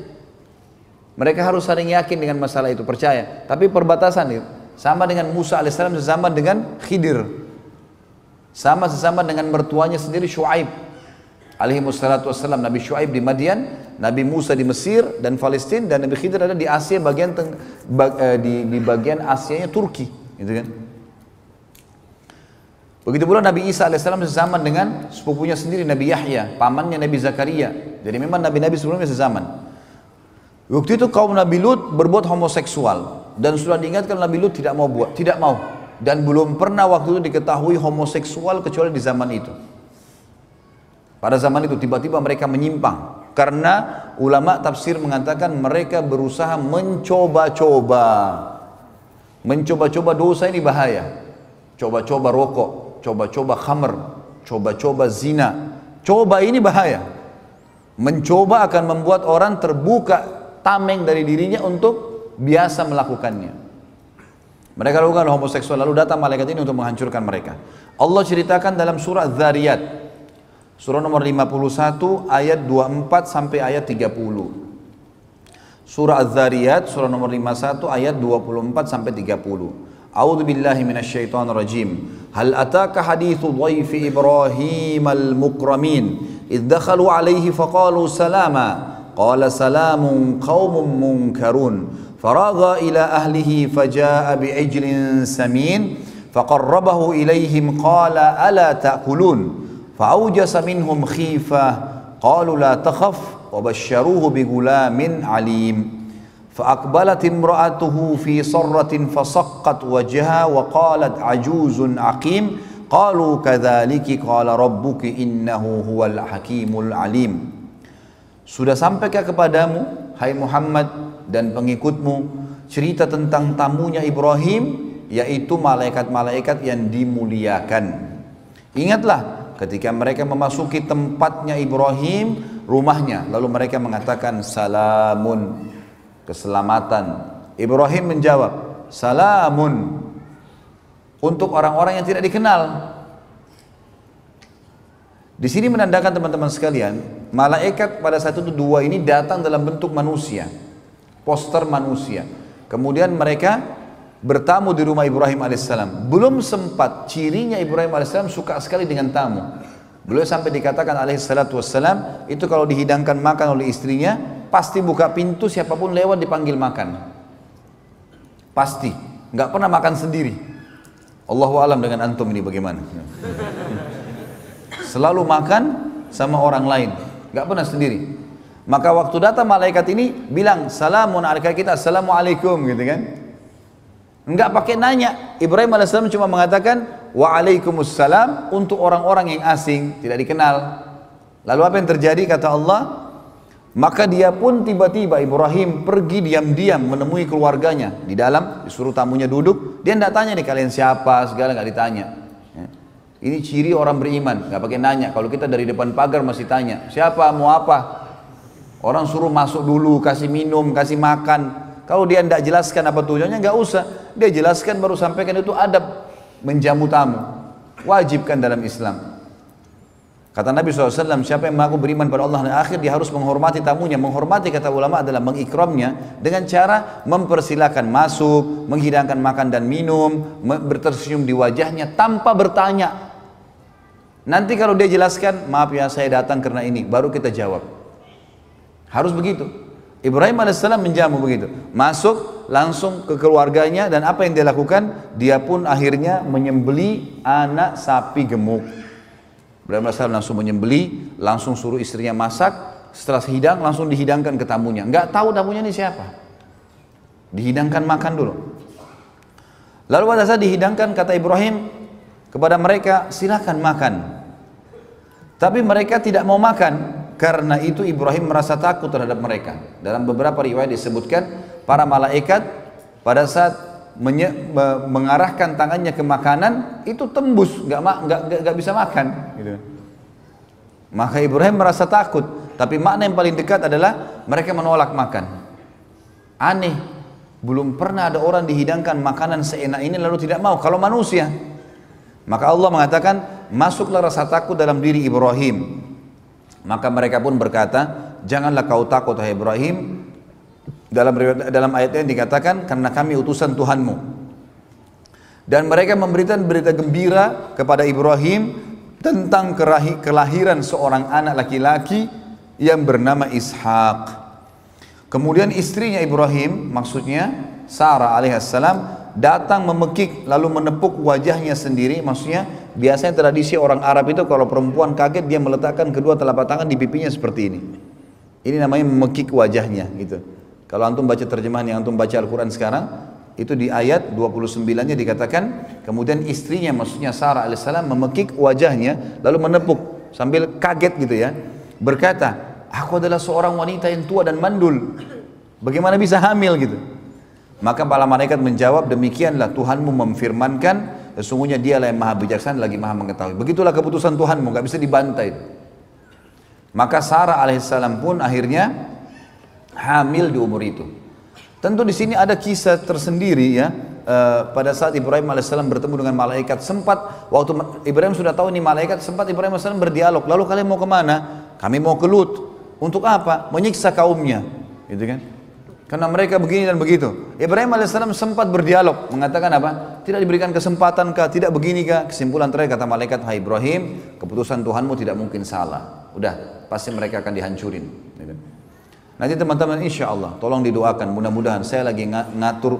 Mereka harus saling yakin dengan masalah itu, percaya. Tapi perbatasan itu sama dengan Musa alaihissalam, sesama dengan Khidir, sesama dengan mertuanya sendiri Shu'aib alaihi wassalatu wassalam. Nabi Shu'aib di Madian, Nabi Musa di Mesir dan Palestina, dan Nabi Khidir ada di Asia bagian di bagian Asianya Turki, gitu kan. Begitu pula Nabi Isa alaihissalam sesama dengan sepupunya sendiri Nabi Yahya, pamannya Nabi Zakaria. Jadi memang nabi-nabi sebelumnya sezaman. Waktu itu kaum Nabi Lut berbuat homoseksual, dan sudah diingatkan Nabi Lut tidak mau, dan belum pernah waktu itu diketahui homoseksual kecuali di zaman itu. Pada zaman itu tiba-tiba mereka menyimpang, karena ulama tafsir mengatakan mereka berusaha mencoba-coba dosa ini bahaya. Coba-coba rokok, coba-coba khamr, coba-coba zina. Coba ini bahaya. Mencoba akan membuat orang terbuka tameng dari dirinya untuk biasa melakukannya. Mereka lakukan homoseksual, lalu datang malaikat ini untuk menghancurkan mereka. Allah ceritakan dalam surah Dzariyat, surah nomor 51 ayat 24 sampai ayat 30. Surah Dzariyat surah nomor 51 ayat 24 sampai 30. A'udzu billahi minasyaitonir rajim. Hal ataka haditsu dhaifi Ibrahim al-mukramin idh dakhalu alaihi faqalu salama qala salamun qaumun munkarun faragha ila ahlihi faja'a bi'ijlin samin faqarrabahu ilaihim qala ala ta'kulun fa'awjasa minhum khifah qalu la takhaf wa basyaruhu bigulamin alim فأقبلت امرأته في صرة فصقت وجهها وقالت عجوز عقيم قالوا كذلك قال ربك إنه هو الحكيم العليم. Sudah sampaikah kepadamu hai Muhammad dan pengikutmu cerita tentang tamunya Ibrahim, yaitu malaikat-malaikat yang dimuliakan. Ingatlah ketika mereka memasuki tempatnya Ibrahim, rumahnya, lalu mereka mengatakan salamun, keselamatan. Ibrahim menjawab salamun, untuk orang-orang yang tidak dikenal. Di sini menandakan teman-teman sekalian, malaikat pada saat itu dua ini datang dalam bentuk manusia, poster manusia. Kemudian mereka bertamu di rumah Ibrahim alaihissalam. Belum sempat, cirinya Ibrahim alaihissalam suka sekali dengan tamu. Beliau sampai dikatakan alaihissalatu wassalam, itu kalau dihidangkan makan oleh istrinya, pasti buka pintu, siapapun lewat dipanggil makan. Pasti, nggak pernah makan sendiri. Allahu alam dengan antum ini bagaimana. Selalu makan sama orang lain, nggak pernah sendiri. Maka waktu datang malaikat ini bilang salamun alaikum, kita assalamualaikum gitu kan. Nggak pakai nanya. Ibrahim alaihissalam cuma mengatakan waalaikumsalam untuk orang-orang yang asing, tidak dikenal. Lalu apa yang terjadi kata Allah? Maka dia pun tiba-tiba Ibrahim pergi diam-diam menemui keluarganya di dalam, disuruh tamunya duduk. Dia tidak tanya nih kalian siapa, segala nggak ditanya. Ini ciri orang beriman, nggak pakai nanya. Kalau kita dari depan pagar masih tanya siapa, mau apa. Orang suruh masuk dulu, kasih minum, kasih makan. Kalau dia tidak jelaskan apa tujuannya, nggak usah. Dia jelaskan baru sampaikan, itu adab menjamu tamu. Wajibkan dalam Islam. Kata Nabi SAW, siapa yang mengaku beriman pada Allah dan akhir, dia harus menghormati tamunya. Menghormati kata ulama adalah mengikramnya dengan cara mempersilahkan masuk, menghidangkan makan dan minum, bertersenyum di wajahnya tanpa bertanya. Nanti kalau dia jelaskan, maaf ya saya datang karena ini, baru kita jawab. Harus begitu. Ibrahim AS menjamu begitu. Masuk langsung ke keluarganya, dan apa yang dia lakukan? Dia pun akhirnya menyembeli anak sapi gemuk. Ibrahim AS langsung menyembeli, langsung suruh istrinya masak. Setelah hidang, langsung dihidangkan ke tamunya. Nggak tahu tamunya ini siapa. Dihidangkan makan dulu. Lalu pada saat dihidangkan, kata Ibrahim kepada mereka, silakan makan. Tapi mereka tidak mau makan. Karena itu Ibrahim merasa takut terhadap mereka. Dalam beberapa riwayat disebutkan para malaikat pada saat mengarahkan tangannya ke makanan itu tembus, nggak bisa makan. Gitu. Maka Ibrahim merasa takut. Tapi makna yang paling dekat adalah mereka menolak makan. Aneh, belum pernah ada orang dihidangkan makanan seenak ini lalu tidak mau. Kalau manusia, maka Allah mengatakan masuklah rasa takut dalam diri Ibrahim. Maka mereka pun berkata, janganlah kau takut hai Ibrahim. Dalam ayat ini dikatakan karena kami utusan Tuhanmu. Dan mereka memberikan berita gembira kepada Ibrahim tentang kelahiran seorang anak laki-laki yang bernama Ishak. Kemudian istrinya Ibrahim, maksudnya Sarah alaihissalam, datang memekik lalu menepuk wajahnya sendiri. Maksudnya biasanya tradisi orang Arab itu kalau perempuan kaget dia meletakkan kedua telapak tangan di pipinya seperti ini. Ini namanya memekik wajahnya gitu. Kalau antum baca terjemahan yang antum baca Al-Quran sekarang, itu di ayat 29-nya dikatakan, kemudian istrinya maksudnya Sarah alaihissalam memekik wajahnya lalu menepuk sambil kaget gitu ya. Berkata, aku adalah seorang wanita yang tua dan mandul. Bagaimana bisa hamil gitu? Maka para malaikat menjawab, demikianlah Tuhanmu memfirmankan, sesungguhnya dialah yang maha bijaksana lagi maha mengetahui. Begitulah keputusan Tuhanmu, gak bisa dibantai. Maka Sarah alaihissalam pun akhirnya hamil di umur itu. Tentu di sini ada kisah tersendiri ya. Pada saat Ibrahim alaihissalam bertemu dengan malaikat, sempat waktu Ibrahim sudah tahu ini malaikat, sempat Ibrahim alaihissalam berdialog. Lalu kalian mau kemana? Kami mau ke Lut. Untuk apa? Menyiksa kaumnya, gitu kan? Karena mereka begini dan begitu. Ibrahim alaihissalam sempat berdialog, mengatakan apa? Tidak diberikan kesempatan kah? Tidak begini kah? Kesimpulan terakhir kata malaikat, hai Ibrahim, keputusan Tuhanmu tidak mungkin salah. Udah, pasti mereka akan dihancurin. Gitu. Nanti teman-teman insya Allah tolong didoakan, mudah-mudahan saya lagi ngatur,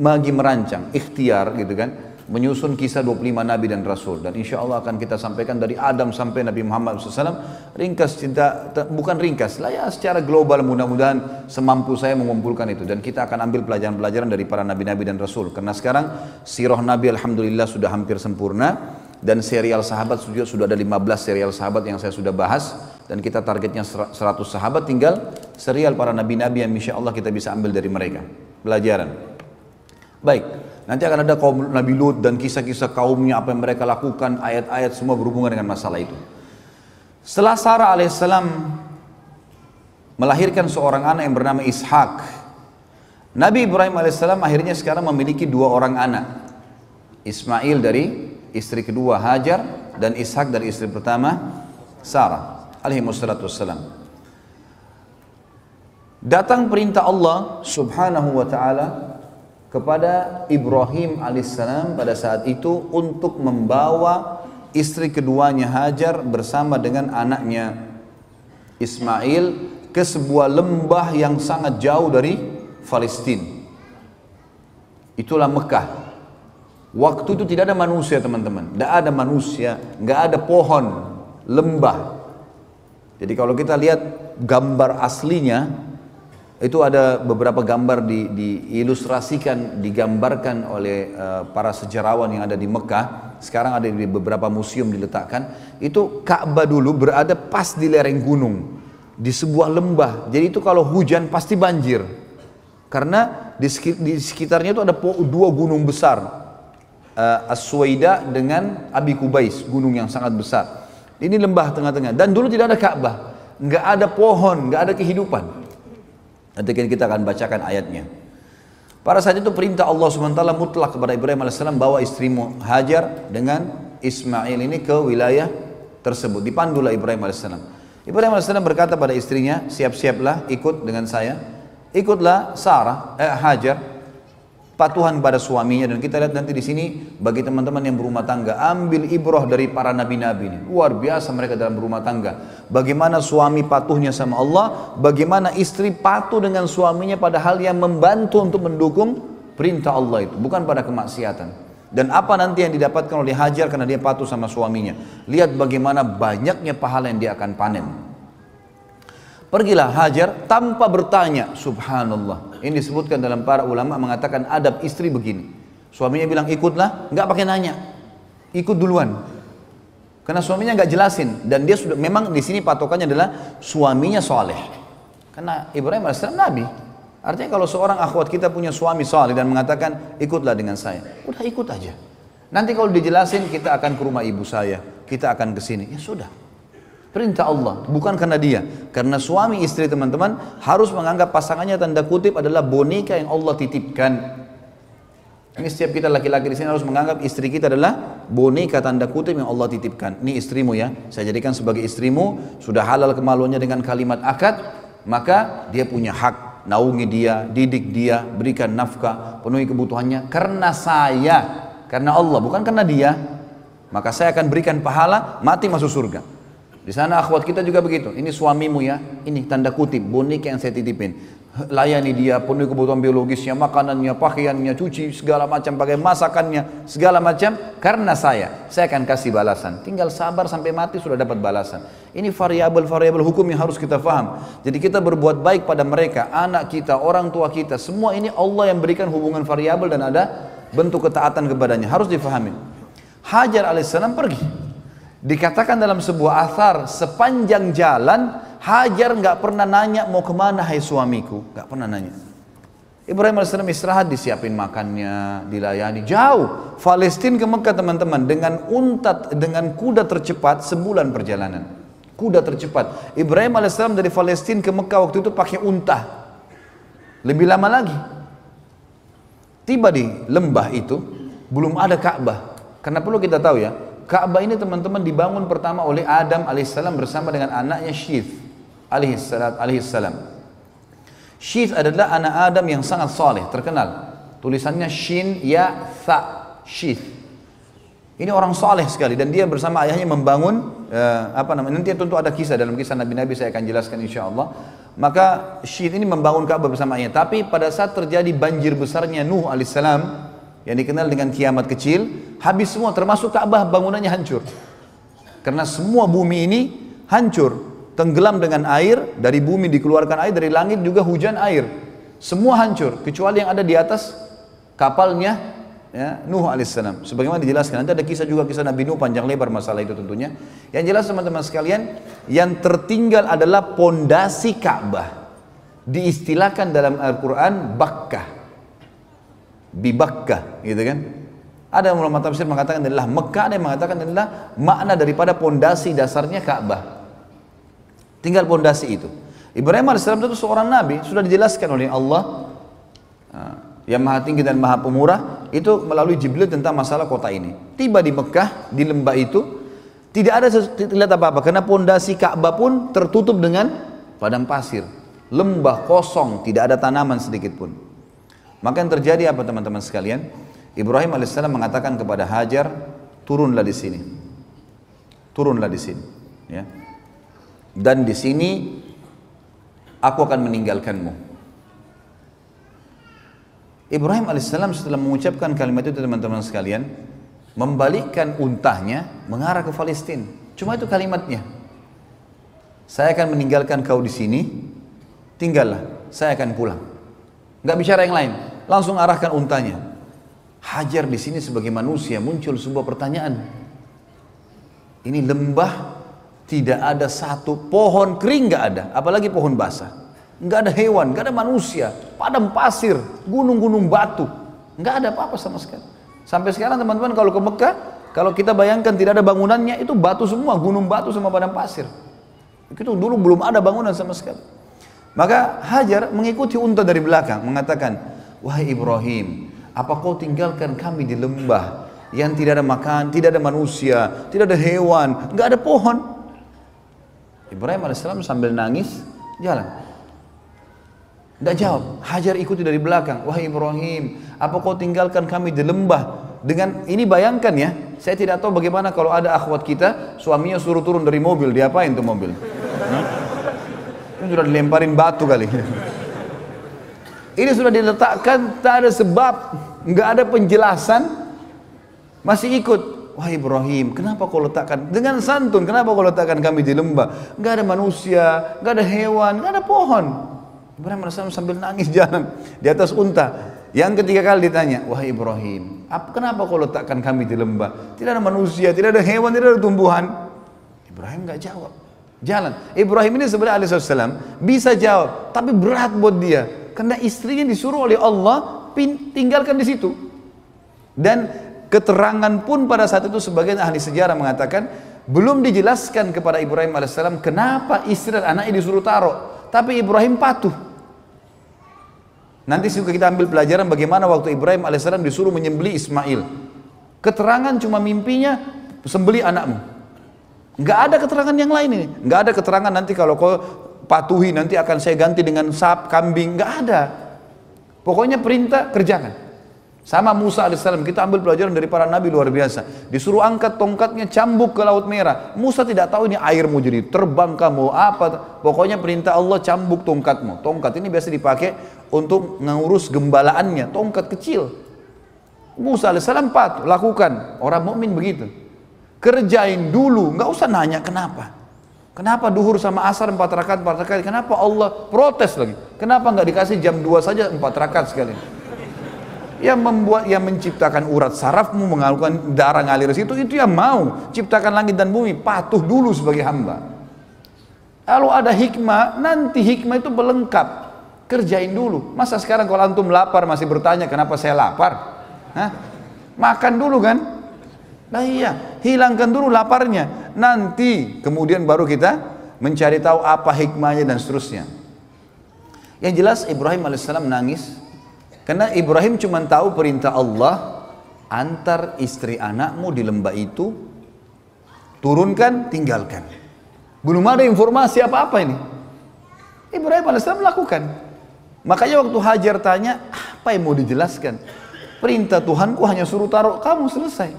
lagi merancang, ikhtiar gitu kan, menyusun kisah 25 Nabi dan Rasul, dan insya Allah akan kita sampaikan dari Adam sampai Nabi Muhammad SAW, ringkas bukan ringkas lah ya, secara global mudah-mudahan semampu saya mengumpulkan itu, dan kita akan ambil pelajaran-pelajaran dari para Nabi-Nabi dan Rasul, karena sekarang sirah Nabi Alhamdulillah sudah hampir sempurna, dan serial sahabat sudah ada 15 serial sahabat yang saya sudah bahas, dan kita targetnya 100 sahabat, tinggal serial para nabi-nabi yang insya Allah kita bisa ambil dari mereka pelajaran. Baik, nanti akan ada kaum Nabi Lut dan kisah-kisah kaumnya, apa yang mereka lakukan, ayat-ayat semua berhubungan dengan masalah itu. Setelah Sarah alaihissalam melahirkan seorang anak yang bernama Ishak, Nabi Ibrahim alaihissalam akhirnya sekarang memiliki 2 orang anak, Ismail dari istri kedua Hajar dan Ishak dari istri pertama Sarah alaihissalatu wassalam. Datang perintah Allah subhanahu wa ta'ala kepada Ibrahim alaihissalam pada saat itu untuk membawa istri keduanya Hajar bersama dengan anaknya Ismail ke sebuah lembah yang sangat jauh dari Palestina. Itulah Mekah. Waktu itu tidak ada manusia teman-teman, tidak ada manusia, nggak ada pohon, lembah. Jadi kalau kita lihat gambar aslinya, itu ada beberapa gambar diilustrasikan, digambarkan oleh para sejarawan yang ada di Mekah. Sekarang ada di beberapa museum diletakkan. Itu Ka'bah dulu berada pas di lereng gunung, di sebuah lembah. Jadi itu kalau hujan pasti banjir, karena di sekitarnya itu ada 2 gunung besar, As-Suwaida dengan Abi Kubais, gunung yang sangat besar. Ini lembah tengah-tengah, dan dulu tidak ada Ka'bah, nggak ada pohon, nggak ada kehidupan. Nanti kita akan bacakan ayatnya. Pada saat itu perintah Allah SWT mutlak kepada Ibrahim AS, bawa istrimu Hajar dengan Ismail ini ke wilayah tersebut. Dipandulah Ibrahim AS. Ibrahim AS berkata pada istrinya, siap-siaplah ikut dengan saya. Ikutlah Hajar, patuhan pada suaminya. Dan kita lihat nanti di sini bagi teman-teman yang berumah tangga, ambil ibrah dari para nabi-nabi ini. Luar biasa mereka dalam berumah tangga. Bagaimana suami patuhnya sama Allah, bagaimana istri patuh dengan suaminya pada hal yang membantu untuk mendukung perintah Allah itu, bukan pada kemaksiatan. Dan apa nanti yang didapatkan oleh Hajar karena dia patuh sama suaminya. Lihat bagaimana banyaknya pahala yang dia akan panen. Pergilah Hajar tanpa bertanya, subhanallah. Ini disebutkan dalam para ulama mengatakan adab istri begini. Suaminya bilang ikutlah, nggak pakai nanya, ikut duluan. Karena suaminya nggak jelasin, dan dia sudah memang di sini patokannya adalah suaminya soleh. Karena Ibrahim AS Nabi. Artinya kalau seorang akhwat kita punya suami soleh dan mengatakan ikutlah dengan saya, udah ikut aja. Nanti kalau dijelasin kita akan ke rumah ibu saya, kita akan ke sini, ya sudah. Perintah Allah, bukan karena dia. Karena suami istri teman-teman harus menganggap pasangannya tanda kutip adalah boneka yang Allah titipkan. Ini setiap kita laki-laki di sini harus menganggap istri kita adalah boneka tanda kutip yang Allah titipkan. Ini istrimu ya, saya jadikan sebagai istrimu, sudah halal kemaluannya dengan kalimat akad, maka dia punya hak. Naungi dia, didik dia, berikan nafkah, penuhi kebutuhannya karena saya, karena Allah, bukan karena dia. Maka saya akan berikan pahala, mati masuk surga. Di sana akhwat kita juga begitu. Ini suamimu ya, ini tanda kutip boneka yang saya titipin. Layani dia, penuhi kebutuhan biologisnya, makanannya, pakaiannya, cuci segala macam, pakai masakannya, segala macam karena saya akan kasih balasan. Tinggal sabar sampai mati sudah dapat balasan. Ini variabel-variabel hukum yang harus kita paham. Jadi kita berbuat baik pada mereka, anak kita, orang tua kita, semua ini Allah yang berikan hubungan variabel dan ada bentuk ketaatan kepadanya. Harus difahami. Hajar alaihissalam pergi. Dikatakan dalam sebuah athar, sepanjang jalan Hajar nggak pernah nanya mau kemana hai suamiku, nggak pernah nanya. Ibrahim AS istirahat, disiapin makannya, dilayani. Jauh, Palestina ke Mekah teman-teman, dengan unta, dengan kuda tercepat sebulan perjalanan. Kuda tercepat. Ibrahim AS dari Palestina ke Mekah waktu itu pakai unta. Lebih lama lagi. Tiba di lembah itu, belum ada Ka'bah. Karena perlu kita tahu ya, Ka'bah ini teman-teman dibangun pertama oleh Adam alaihissalam bersama dengan anaknya Syith alaihissalam. Syith adalah anak Adam yang sangat saleh, terkenal. Tulisannya Shin Ya Tha, Syith. Ini orang saleh sekali dan dia bersama ayahnya membangun nanti tentu ada kisah dalam kisah Nabi-Nabi, saya akan jelaskan insyaallah. Maka Syith ini membangun Ka'bah bersama ayahnya. Tapi pada saat terjadi banjir besarnya Nuh alaihissalam yang dikenal dengan kiamat kecil, habis semua termasuk Ka'bah, bangunannya hancur. Karena semua bumi ini hancur, tenggelam dengan air, dari bumi dikeluarkan air, dari langit juga hujan air. Semua hancur, kecuali yang ada di atas kapalnya ya, Nuh alaihissalam. Sebagaimana dijelaskan, nanti ada kisah juga kisah Nabi Nuh, panjang lebar masalah itu tentunya. Yang jelas teman-teman sekalian, yang tertinggal adalah pondasi Ka'bah. Diistilahkan dalam Al-Quran Bakkah, Bibakkah, gitu kan? Ada ulama tafsir mengatakan adalah Mekah, ada yang mengatakan adalah makna daripada pondasi dasarnya Ka'bah. Tinggal pondasi itu. Ibrahim AS itu seorang nabi, sudah dijelaskan oleh Allah yang maha tinggi dan maha pemurah itu melalui Jibril tentang masalah kota ini. Tiba di Mekah, di lembah itu tidak ada lihat apa-apa karena pondasi Ka'bah pun tertutup dengan padang pasir, lembah kosong, tidak ada tanaman sedikit pun. Maka yang terjadi apa teman-teman sekalian? Ibrahim AS mengatakan kepada Hajar, turunlah di sini, turunlah di sini, ya. Dan di sini aku akan meninggalkanmu. Ibrahim AS setelah mengucapkan kalimat itu teman-teman sekalian, membalikkan untahnya mengarah ke Palestina. Cuma itu kalimatnya. Saya akan meninggalkan kau di sini, tinggallah, saya akan pulang. Nggak bicara yang lain, langsung arahkan untanya. Hajar di sini sebagai manusia muncul sebuah pertanyaan. Ini lembah, tidak ada satu pohon kering, nggak ada, apalagi pohon basah. Nggak ada hewan, nggak ada manusia, padang pasir, gunung-gunung batu, nggak ada apa-apa sama sekali. Sampai sekarang teman-teman kalau ke Mekah, kalau kita bayangkan tidak ada bangunannya, itu batu semua, gunung batu sama padang pasir. Itu dulu belum ada bangunan sama sekali. Maka Hajar mengikuti unta dari belakang, mengatakan, wahai Ibrahim, apa kau tinggalkan kami di lembah yang tidak ada makan, tidak ada manusia, tidak ada hewan, nggak ada pohon? Ibrahim AS sambil nangis jalan, nggak jawab. Hajar ikuti dari belakang, wahai Ibrahim, apa kau tinggalkan kami di lembah? Dengan ini bayangkan ya, saya tidak tahu bagaimana kalau ada akhwat kita suaminya suruh turun dari mobil, diapain tuh mobil? Ini sudah dilemparin batu kali. Ini sudah diletakkan, tak ada sebab, nggak ada penjelasan, masih ikut. Wahai Ibrahim, kenapa kau letakkan dengan santun? Kenapa kau letakkan kami di lembah? Nggak ada manusia, nggak ada hewan, nggak ada pohon. Ibrahim AS sambil nangis jalan di atas unta. Yang ketiga kali ditanya, wahai Ibrahim, kenapa kau letakkan kami di lembah? Tidak ada manusia, tidak ada hewan, tidak ada tumbuhan. Ibrahim nggak jawab. Jalan. Ibrahim ini sebenarnya alaihissalam bisa jawab, tapi berat buat dia. Karena istrinya disuruh oleh Allah tinggalkan di situ. Dan keterangan pun pada saat itu sebagian ahli sejarah mengatakan belum dijelaskan kepada Ibrahim alaihissalam kenapa istri dan anaknya disuruh taruh, tapi Ibrahim patuh. Nanti juga kita ambil pelajaran bagaimana waktu Ibrahim alaihissalam disuruh menyembelih Ismail. Keterangan cuma mimpinya sembelih anakmu. Nggak ada keterangan yang lain ini. Nggak ada keterangan nanti kalau kau patuhi nanti akan saya ganti dengan kambing. Nggak ada. Pokoknya perintah kerjakan. Sama Musa alaihissalam, kita ambil pelajaran dari para nabi luar biasa. Disuruh angkat tongkatnya, cambuk ke Laut Merah. Musa tidak tahu ini air mau jadi terbang kamu apa. Pokoknya perintah Allah, cambuk tongkatmu. Tongkat ini biasa dipakai untuk mengurus gembalaannya, tongkat kecil. Musa alaihissalam patuh, lakukan. Orang mukmin begitu. Kerjain dulu, nggak usah nanya kenapa. Kenapa duhur sama asar 4 rakaat, kenapa Allah protes lagi? Kenapa nggak dikasih jam 2 saja 4 rakaat sekali? Yang menciptakan urat sarafmu, mengalirkan darah ngalir situ, itu yang mau ciptakan langit dan bumi, patuh dulu sebagai hamba. Lalu ada hikmah, nanti hikmah itu melengkap, kerjain dulu. Masa sekarang kalau antum lapar masih bertanya kenapa saya lapar? Hah? Makan dulu kan? Nah iya, hilangkan dulu laparnya, nanti kemudian baru kita mencari tahu apa hikmahnya dan seterusnya. Yang jelas Ibrahim alaihissalam nangis karena Ibrahim cuma tahu perintah Allah, antar istri anakmu di lembah itu, turunkan, tinggalkan. Belum ada informasi apa-apa ini. Ibrahim alaihissalam lakukan. Makanya waktu Hajar tanya, apa yang mau dijelaskan? Perintah Tuhanku hanya suruh taruh kamu, selesai.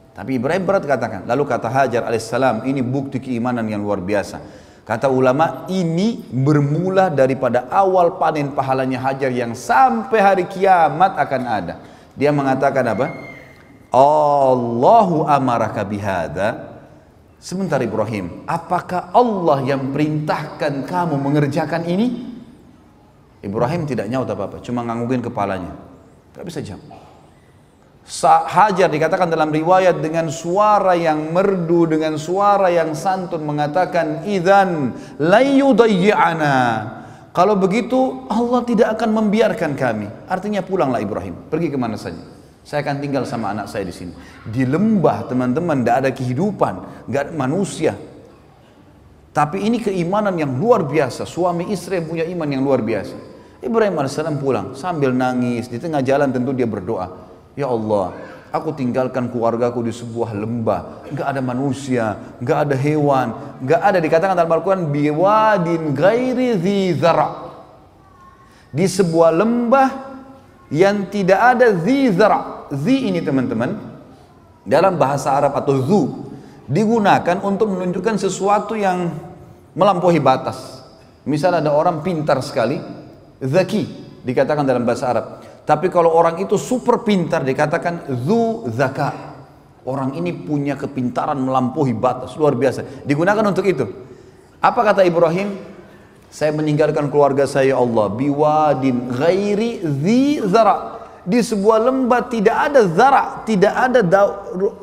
Tapi Ibrahim berat katakan. Lalu kata Hajar alaihissalam, ini bukti keimanan yang luar biasa. Kata ulama, ini bermula daripada awal panen pahalanya Hajar yang sampai hari kiamat akan ada. Dia mengatakan apa? Allahu amaraka bihada. Sebentar Ibrahim, apakah Allah yang perintahkan kamu mengerjakan ini? Ibrahim tidak nyaut apa-apa, cuma nganggungin kepalanya. Gak bisa jawab. Hajar dikatakan dalam riwayat dengan suara yang merdu, dengan suara yang santun mengatakan, idzan la yudayyi'ana. Kalau begitu Allah tidak akan membiarkan kami. Artinya pulanglah Ibrahim, pergi kemana saja. Saya akan tinggal sama anak saya di sini. Di lembah teman-teman, tidak ada kehidupan, tidak ada manusia. Tapi ini keimanan yang luar biasa. Suami istri yang punya iman yang luar biasa. Ibrahim AS pulang sambil nangis. Di tengah jalan tentu dia berdoa. Ya Allah, aku tinggalkan keluargaku di sebuah lembah, nggak ada manusia, nggak ada hewan, nggak ada, dikatakan dalam Al-Quran, biwadin ghairi dhi zara', di sebuah lembah yang tidak ada dhi zara'. Dhi ini teman-teman dalam bahasa Arab atau zu digunakan untuk menunjukkan sesuatu yang melampaui batas. Misal ada orang pintar sekali, zaki dikatakan dalam bahasa Arab. Tapi kalau orang itu super pintar dikatakan zu zaka. Orang ini punya kepintaran melampaui batas, luar biasa. Digunakan untuk itu. Apa kata Ibrahim? Saya meninggalkan keluarga saya, Allah, biwadin ghairi dhi zara'. Di sebuah lembah tidak ada zara', tidak ada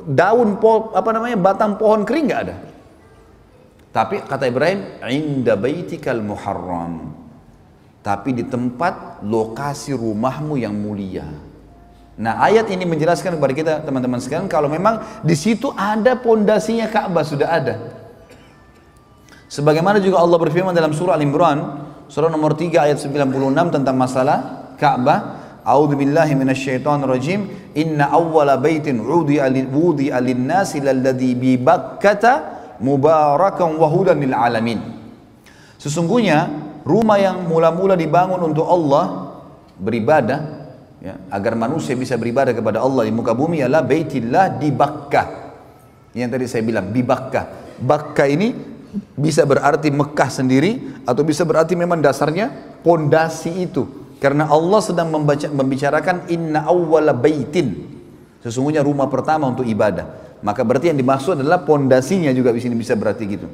daun batang pohon kering, nggak ada. Tapi kata Ibrahim, inda baitikal muharram. Tapi di tempat lokasi rumahmu yang mulia. Nah, ayat ini menjelaskan kepada kita teman-teman sekalian kalau memang di situ ada pondasinya Ka'bah, sudah ada. Sebagaimana juga Allah berfirman dalam surah Al-Imran, surah nomor 3 ayat 96 tentang masalah Ka'bah. A'udzubillahi minasyaitonirrajim. Inna awwala baitin wudi'a lin-nasi lalladzi bi Bakkata mubarakan wa hudan lil alamin. Sesungguhnya rumah yang mula-mula dibangun untuk Allah beribadah, ya, agar manusia bisa beribadah kepada Allah di muka bumi adalah Baitillah di Bakkah. Yang tadi saya bilang di Bakkah. Bakkah ini bisa berarti Mekah sendiri atau bisa berarti memang dasarnya pondasi itu. Karena Allah sedang membicarakan inna awwala baitin. Sesungguhnya rumah pertama untuk ibadah. Maka berarti yang dimaksud adalah pondasinya juga di sini bisa berarti gitu.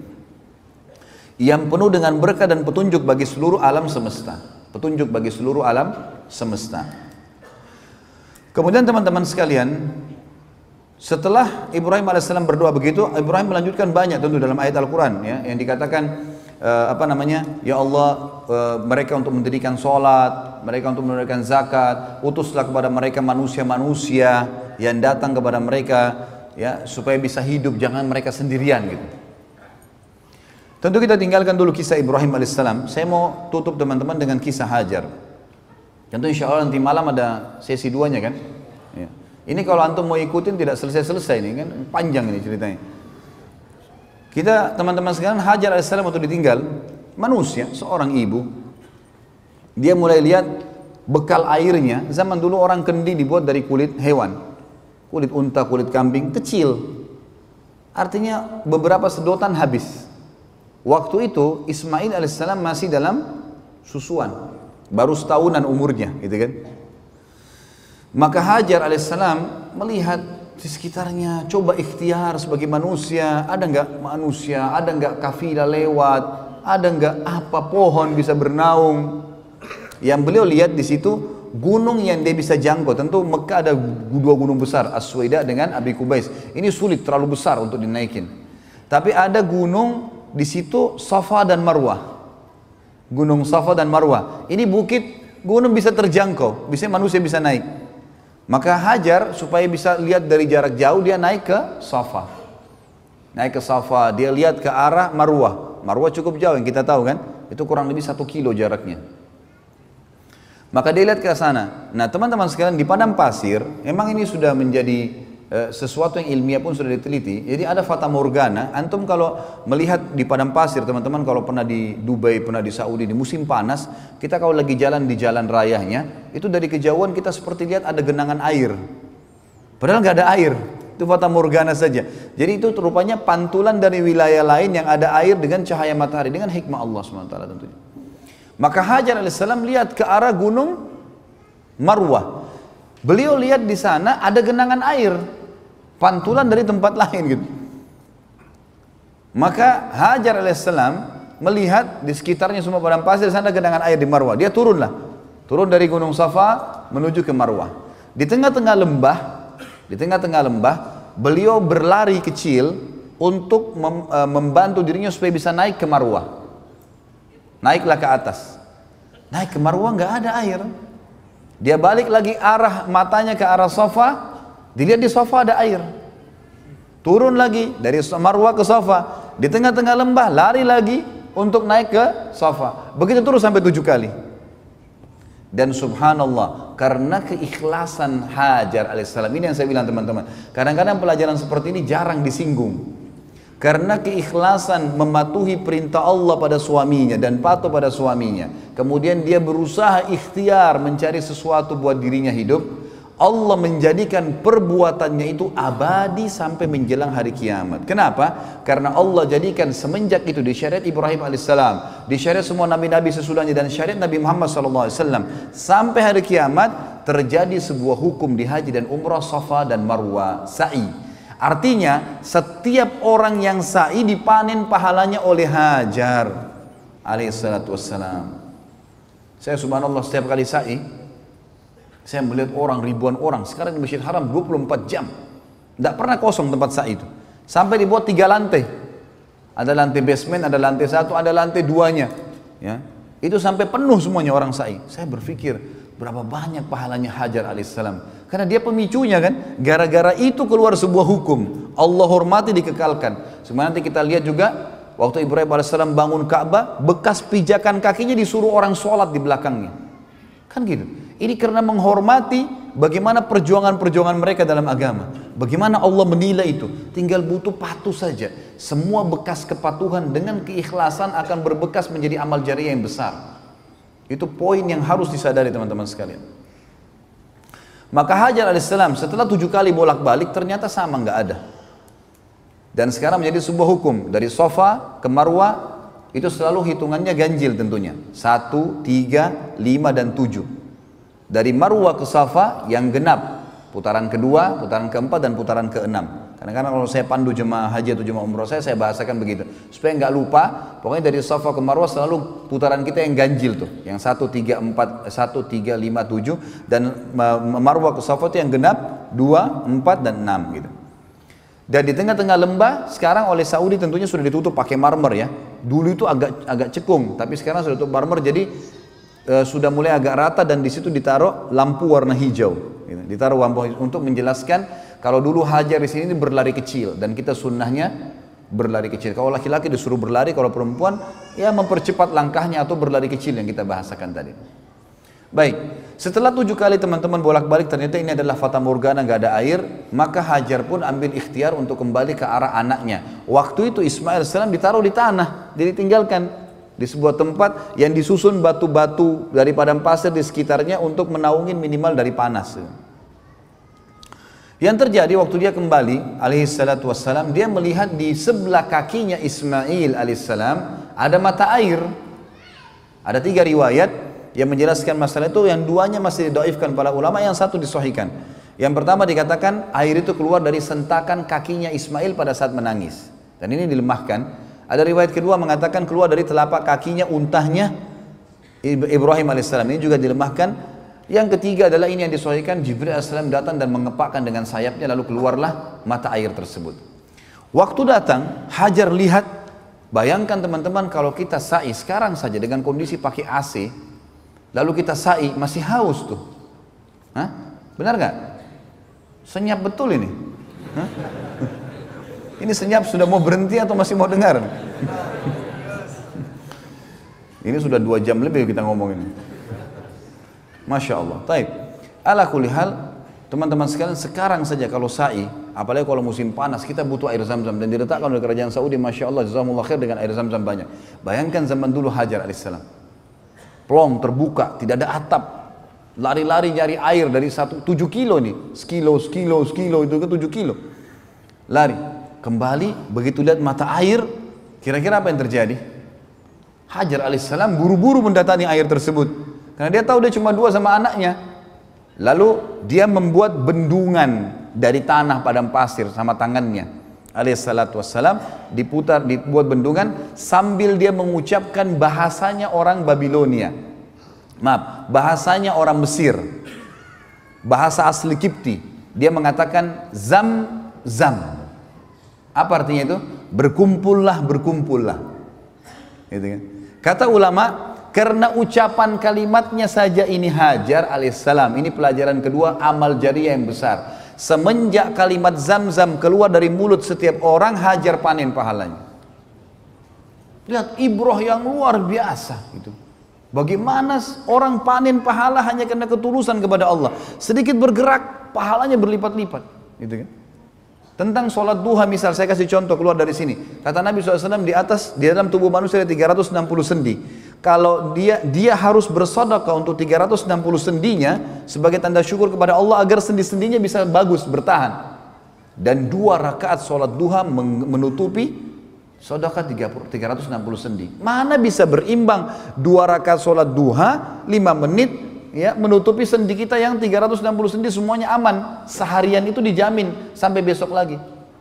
Yang penuh dengan berkah dan petunjuk bagi seluruh alam semesta. Petunjuk bagi seluruh alam semesta. Kemudian teman-teman sekalian, setelah Ibrahim alaihissalam berdoa begitu, Ibrahim melanjutkan banyak tentu dalam ayat Al-Quran ya, yang dikatakan ya Allah, mereka untuk mendirikan sholat, mereka untuk menunaikan zakat, utuslah kepada mereka manusia-manusia yang datang kepada mereka ya, supaya bisa hidup, jangan mereka sendirian gitu. Tentu kita tinggalkan dulu kisah Ibrahim alaihissalam. Saya mau tutup teman-teman dengan kisah Hajar. Tentu insya Allah nanti malam ada sesi duanya kan ya. Ini kalau antum mau ikutin tidak selesai-selesai ini kan, panjang ini ceritanya. Kita teman-teman sekalian, Hajar alaihissalam waktu ditinggal, manusia, seorang ibu, dia mulai lihat bekal airnya. Zaman dulu orang kendi dibuat dari kulit hewan, kulit unta, kulit kambing, kecil. Artinya beberapa sedotan habis. Waktu itu Ismail alaihissalam masih dalam susuan, baru setahunan umurnya, gitu kan. Maka Hajar alaihissalam melihat di sekitarnya, coba ikhtiar sebagai manusia, ada nggak kafilah lewat, ada nggak apa pohon bisa bernaung. Yang beliau lihat di situ gunung yang dia bisa jangkau. Tentu Mekah ada dua gunung besar, As-Suwaida dengan Abi Kubais. Ini sulit, terlalu besar untuk dinaikin. Tapi ada gunung di situ, Safa dan Marwah. Gunung Safa dan Marwah. Ini bukit, gunung bisa terjangkau, bisa manusia bisa naik. Maka Hajar supaya bisa lihat dari jarak jauh, dia naik ke Safa. Naik ke Safa, dia lihat ke arah Marwah. Marwah cukup jauh yang kita tahu kan, itu kurang lebih 1 kilo jaraknya. Maka dia lihat ke sana. Nah teman-teman sekalian, di padang pasir, memang ini sudah menjadi sesuatu yang ilmiah pun sudah diteliti. Jadi ada fata morgana. Antum kalau melihat di padang pasir, teman-teman kalau pernah di Dubai, pernah di Saudi, di musim panas, kita kalau lagi jalan di jalan rayanya, itu dari kejauhan kita seperti lihat ada genangan air. Padahal nggak ada air. Itu fata morgana saja. Jadi itu rupanya pantulan dari wilayah lain yang ada air dengan cahaya matahari, dengan hikmah Allah SWT tentunya. Maka Hajar alaihissalam lihat ke arah gunung Marwah. Beliau lihat di sana ada genangan air, pantulan dari tempat lain gitu. Maka Hajar alaihissalam melihat di sekitarnya semua padang pasir, di sana ada genangan air di Marwah. Dia turun dari gunung Safa menuju ke Marwah. Di tengah-tengah lembah, beliau berlari kecil untuk membantu dirinya supaya bisa naik ke Marwah. Naiklah ke atas. Naik ke Marwah nggak ada air. Dia balik lagi arah matanya ke arah Safa, dilihat di Safa ada air. Turun lagi dari Marwah ke Safa, di tengah-tengah lembah lari lagi untuk naik ke Safa. Begitu terus sampai 7 kali. Dan subhanallah, karena keikhlasan Hajar alaihissalam, ini yang saya bilang teman-teman, kadang-kadang pelajaran seperti ini jarang disinggung. Karena keikhlasan mematuhi perintah Allah pada suaminya dan patuh pada suaminya, kemudian dia berusaha ikhtiar mencari sesuatu buat dirinya hidup, Allah menjadikan perbuatannya itu abadi sampai menjelang hari kiamat. Kenapa? Karena Allah jadikan semenjak itu di syariat Ibrahim alaihissalam, di syariat semua nabi-nabi sesudahnya, dan syariat Nabi Muhammad SAW, sampai hari kiamat terjadi sebuah hukum di haji dan umrah, Safa dan Marwah, sa'i. Artinya setiap orang yang sa'i dipanen pahalanya oleh Hajar alaihissalatu wassalam. Saya subhanallah setiap kali sa'i, saya melihat orang, ribuan orang. Sekarang di Masjidil Haram 24 jam, tidak pernah kosong tempat sa'i itu. Sampai dibuat 3 lantai. Ada lantai basement, ada lantai 1, ada lantai 2-nya ya. Itu sampai penuh semuanya orang sa'i. Saya berpikir berapa banyak pahalanya Hajar alaihissalam. Karena dia pemicunya kan, gara-gara itu keluar sebuah hukum, Allah hormati, dikekalkan. Sebenarnya nanti kita lihat juga waktu Ibrahim alaihissalam bangun Ka'bah, bekas pijakan kakinya disuruh orang sholat di belakangnya, kan gitu. Ini karena menghormati bagaimana perjuangan-perjuangan mereka dalam agama, bagaimana Allah menilai itu. Tinggal butuh patuh saja. Semua bekas kepatuhan dengan keikhlasan akan berbekas menjadi amal jariah yang besar. Itu poin yang harus disadari teman-teman sekalian. Maka Hajar alaihissalam setelah 7 kali bolak-balik ternyata sama, nggak ada. Dan sekarang menjadi sebuah hukum, dari Safa ke Marwah itu selalu hitungannya ganjil tentunya, 1, 3, 5 dan 7. Dari Marwah ke Safa yang genap, putaran kedua, putaran keempat dan putaran keenam. Kadang-kadang kalau saya pandu jemaah haji atau jemaah umroh saya bahasakan begitu. Supaya nggak lupa, pokoknya dari Safa ke Marwah selalu putaran kita yang ganjil tuh. Yang 1, 3, 4, 1, 3, 5, 7. Dan Marwah ke Safa itu yang genap 2, 4, dan 6 gitu. Dan di tengah-tengah lembah, sekarang oleh Saudi tentunya sudah ditutup pakai marmer ya. Dulu itu agak cekung, tapi sekarang sudah tutup marmer, jadi sudah mulai agak rata dan di situ ditaruh lampu warna hijau. Gitu. Ditaruh lampu untuk menjelaskan kalau dulu hajar di sini berlari kecil dan kita sunnahnya berlari kecil. Kalau laki-laki disuruh berlari, kalau perempuan ya mempercepat langkahnya atau berlari kecil yang kita bahasakan tadi. Baik, setelah 7 kali teman-teman bolak-balik ternyata ini adalah fata morgana, nggak ada air, maka Hajar pun ambil ikhtiar untuk kembali ke arah anaknya. Waktu itu Ismail salam ditaruh di tanah, ditinggalkan di sebuah tempat yang disusun batu-batu dari padang pasir di sekitarnya untuk menaungin minimal dari panas. Yang terjadi waktu dia kembali alaihissalatu wassalam, dia melihat di sebelah kakinya Ismail alaihissalam ada mata air. Ada 3 riwayat yang menjelaskan masalah itu, yang 2-nya masih didoifkan para ulama, yang 1 disahihkan. Yang pertama dikatakan air itu keluar dari sentakan kakinya Ismail pada saat menangis, dan ini dilemahkan. Ada riwayat kedua mengatakan keluar dari telapak kakinya untahnya Ibrahim alaihissalam, ini juga dilemahkan. Yang ketiga adalah ini yang disahihkan, Jibril alaihissalam datang dan mengepakkan dengan sayapnya, lalu keluarlah mata air tersebut. Waktu datang Hajar lihat, bayangkan teman-teman kalau kita sa'i sekarang saja dengan kondisi pakai AC, lalu kita sa'i masih haus tuh. Hah? Benar gak? Senyap betul ini. Hah? Ini senyap sudah mau berhenti atau masih mau dengar? Ini sudah 2 jam lebih kita ngomong ini. Masya Allah. Taib. Ala kulli hal, teman-teman sekalian, sekarang saja kalau sa'i, apalagi kalau musim panas, kita butuh air zam-zam, dan diletakkan oleh kerajaan Saudi, Masya Allah, jazakumullah khair, dengan air zam-zam banyak. Bayangkan zaman dulu Hajar alaihissalam, plong terbuka, tidak ada atap, lari-lari nyari air dari 7 kilo nih, sekilo itu ke 7 kilo, lari, kembali, begitu lihat mata air, kira-kira apa yang terjadi? Hajar alaihissalam buru-buru mendatangi air tersebut, karena dia tahu dia cuma 2 sama anaknya. Lalu dia membuat bendungan dari tanah padang pasir sama tangannya. Alaihissalatu wassalam dibuat bendungan sambil dia mengucapkan bahasanya orang Babilonia. Maaf, bahasanya orang Mesir. Bahasa asli Kipti. Dia mengatakan zam zam. Apa artinya itu? Berkumpullah, berkumpullah. Gitu kan? Kata ulama, karena ucapan kalimatnya saja ini Hajar alaihissalam, ini pelajaran kedua amal jariah yang besar. Semenjak kalimat zam-zam keluar dari mulut setiap orang, Hajar panen pahalanya. Lihat ibrah yang luar biasa itu. Bagaimana orang panen pahala hanya karena ketulusan kepada Allah. Sedikit bergerak, pahalanya berlipat-lipat. Gitu kan? Tentang sholat duha misal, saya kasih contoh keluar dari sini. Kata Nabi SAW, di dalam tubuh manusia ada 360 sendi. Kalau dia harus bersedekah untuk 360 sendinya sebagai tanda syukur kepada Allah agar sendi-sendinya bisa bagus, bertahan. Dan 2 rakaat sholat duha menutupi sedekah 360 sendi. Mana bisa berimbang 2 rakaat sholat duha 5 menit ya, menutupi sendi kita yang 360 sendi semuanya aman. Seharian itu dijamin sampai besok lagi.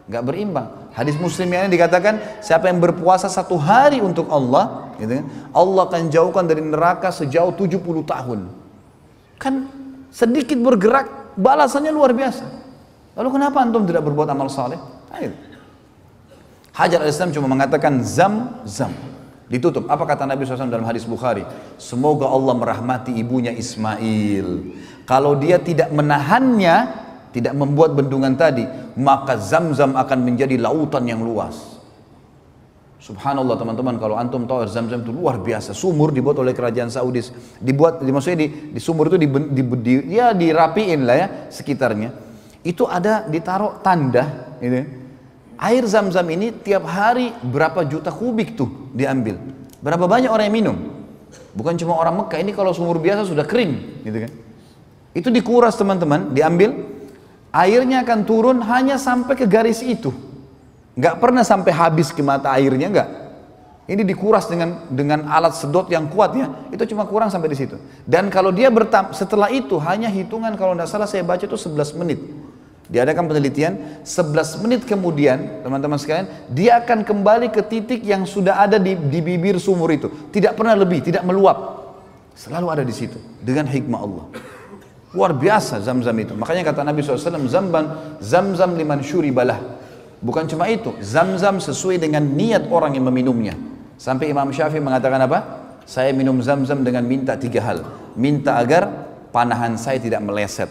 Nggak berimbang. Hadis Muslim yang dikatakan siapa yang berpuasa 1 hari untuk Allah, gitu kan, Allah akan jauhkan dari neraka sejauh 70 tahun. Kan sedikit bergerak, balasannya luar biasa. Lalu kenapa antum tidak berbuat amal saleh? Ayo. Hajar al-Islam cuma mengatakan zam zam, ditutup. Apa kata Nabi SAW dalam hadis Bukhari? Semoga Allah merahmati ibunya Ismail. Kalau dia tidak menahannya, tidak membuat bendungan tadi, maka zam-zam akan menjadi lautan yang luas. Subhanallah teman-teman, kalau antum tahu air zam-zam itu luar biasa. Sumur dibuat oleh kerajaan Saudi, maksudnya di sumur itu ya dirapiin lah ya sekitarnya. Itu ada ditaruh tanda, gitu. Air zam-zam ini tiap hari berapa juta kubik tuh diambil. Berapa banyak orang yang minum? Bukan cuma orang Mekah, ini kalau sumur biasa sudah kering, gitu kan. Itu dikuras teman-teman, diambil. Airnya akan turun hanya sampai ke garis itu, nggak pernah sampai habis ke mata airnya, nggak. Ini dikuras dengan alat sedot yang kuat ya, itu cuma kurang sampai di situ. Dan kalau dia setelah itu hanya hitungan, kalau nggak salah saya baca itu 11 menit. Diadakan penelitian, 11 menit kemudian, teman-teman sekalian, dia akan kembali ke titik yang sudah ada di bibir sumur itu. Tidak pernah lebih, tidak meluap. Selalu ada di situ, dengan hikmah Allah. Luar biasa Zam-Zam itu. Makanya kata Nabi SAW, Zam-Zam liman syuribalah. Bukan cuma itu, Zam-Zam sesuai dengan niat orang yang meminumnya. Sampai Imam Syafi'i mengatakan apa? Saya minum Zam-Zam dengan minta 3 hal. Minta agar panahan saya tidak meleset.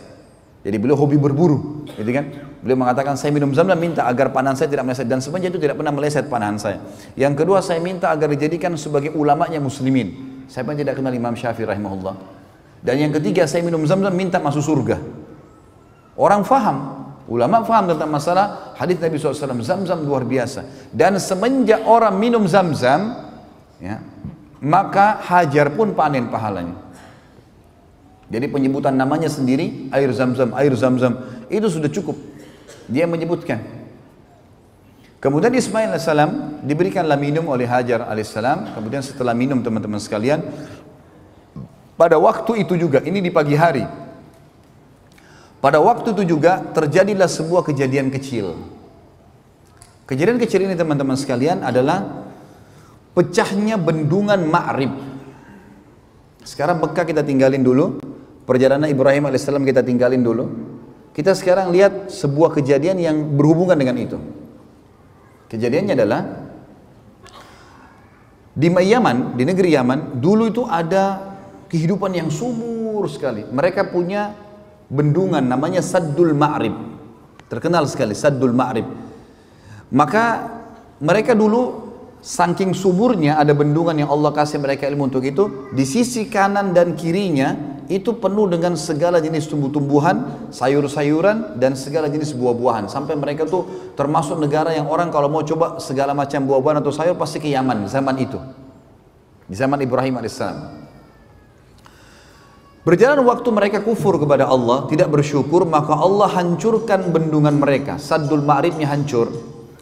Jadi beliau hobi berburu, gitu kan? Beliau mengatakan saya minum Zam-Zam minta agar panahan saya tidak meleset, dan sebenarnya itu tidak pernah meleset panahan saya. Yang kedua, saya minta agar dijadikan sebagai ulamanya muslimin. Saya pun tidak kenal Imam Syafi'i rahimahullah. Dan yang ketiga, saya minum Zam-Zam minta masuk surga. Orang faham, ulama faham tentang masalah hadis Nabi SAW. Zam-Zam luar biasa. Dan semenjak orang minum Zam-Zam, ya, maka hajar pun panen pahalanya. Jadi penyebutan namanya sendiri, air Zam-Zam, itu sudah cukup. Dia menyebutkan. Kemudian Ismail AS diberikanlah minum oleh Hajar AS. Kemudian setelah minum, teman-teman sekalian, pada waktu itu juga, ini di pagi hari, pada waktu itu juga terjadilah sebuah kejadian kecil. Kejadian kecil ini, teman-teman sekalian, adalah pecahnya bendungan Ma'rib. Sekarang Mekah kita tinggalin dulu, perjalanan Ibrahim AS kita tinggalin dulu. Kita sekarang lihat sebuah kejadian yang berhubungan dengan itu. Kejadiannya adalah di Yaman, di negeri Yaman, dulu itu ada kehidupan yang subur sekali. Mereka punya bendungan namanya Saddul Ma'rib. Terkenal sekali Saddul Ma'rib. Maka mereka dulu saking suburnya ada bendungan yang Allah kasih mereka ilmu untuk itu. Di sisi kanan dan kirinya itu penuh dengan segala jenis tumbuh-tumbuhan, sayur-sayuran, dan segala jenis buah-buahan. Sampai mereka tuh termasuk negara yang orang kalau mau coba segala macam buah-buahan atau sayur pasti ke Yaman zaman itu. Di zaman Ibrahim AS. Berjalan waktu mereka kufur kepada Allah, tidak bersyukur, maka Allah hancurkan bendungan mereka. Saddul Ma'ribnya hancur.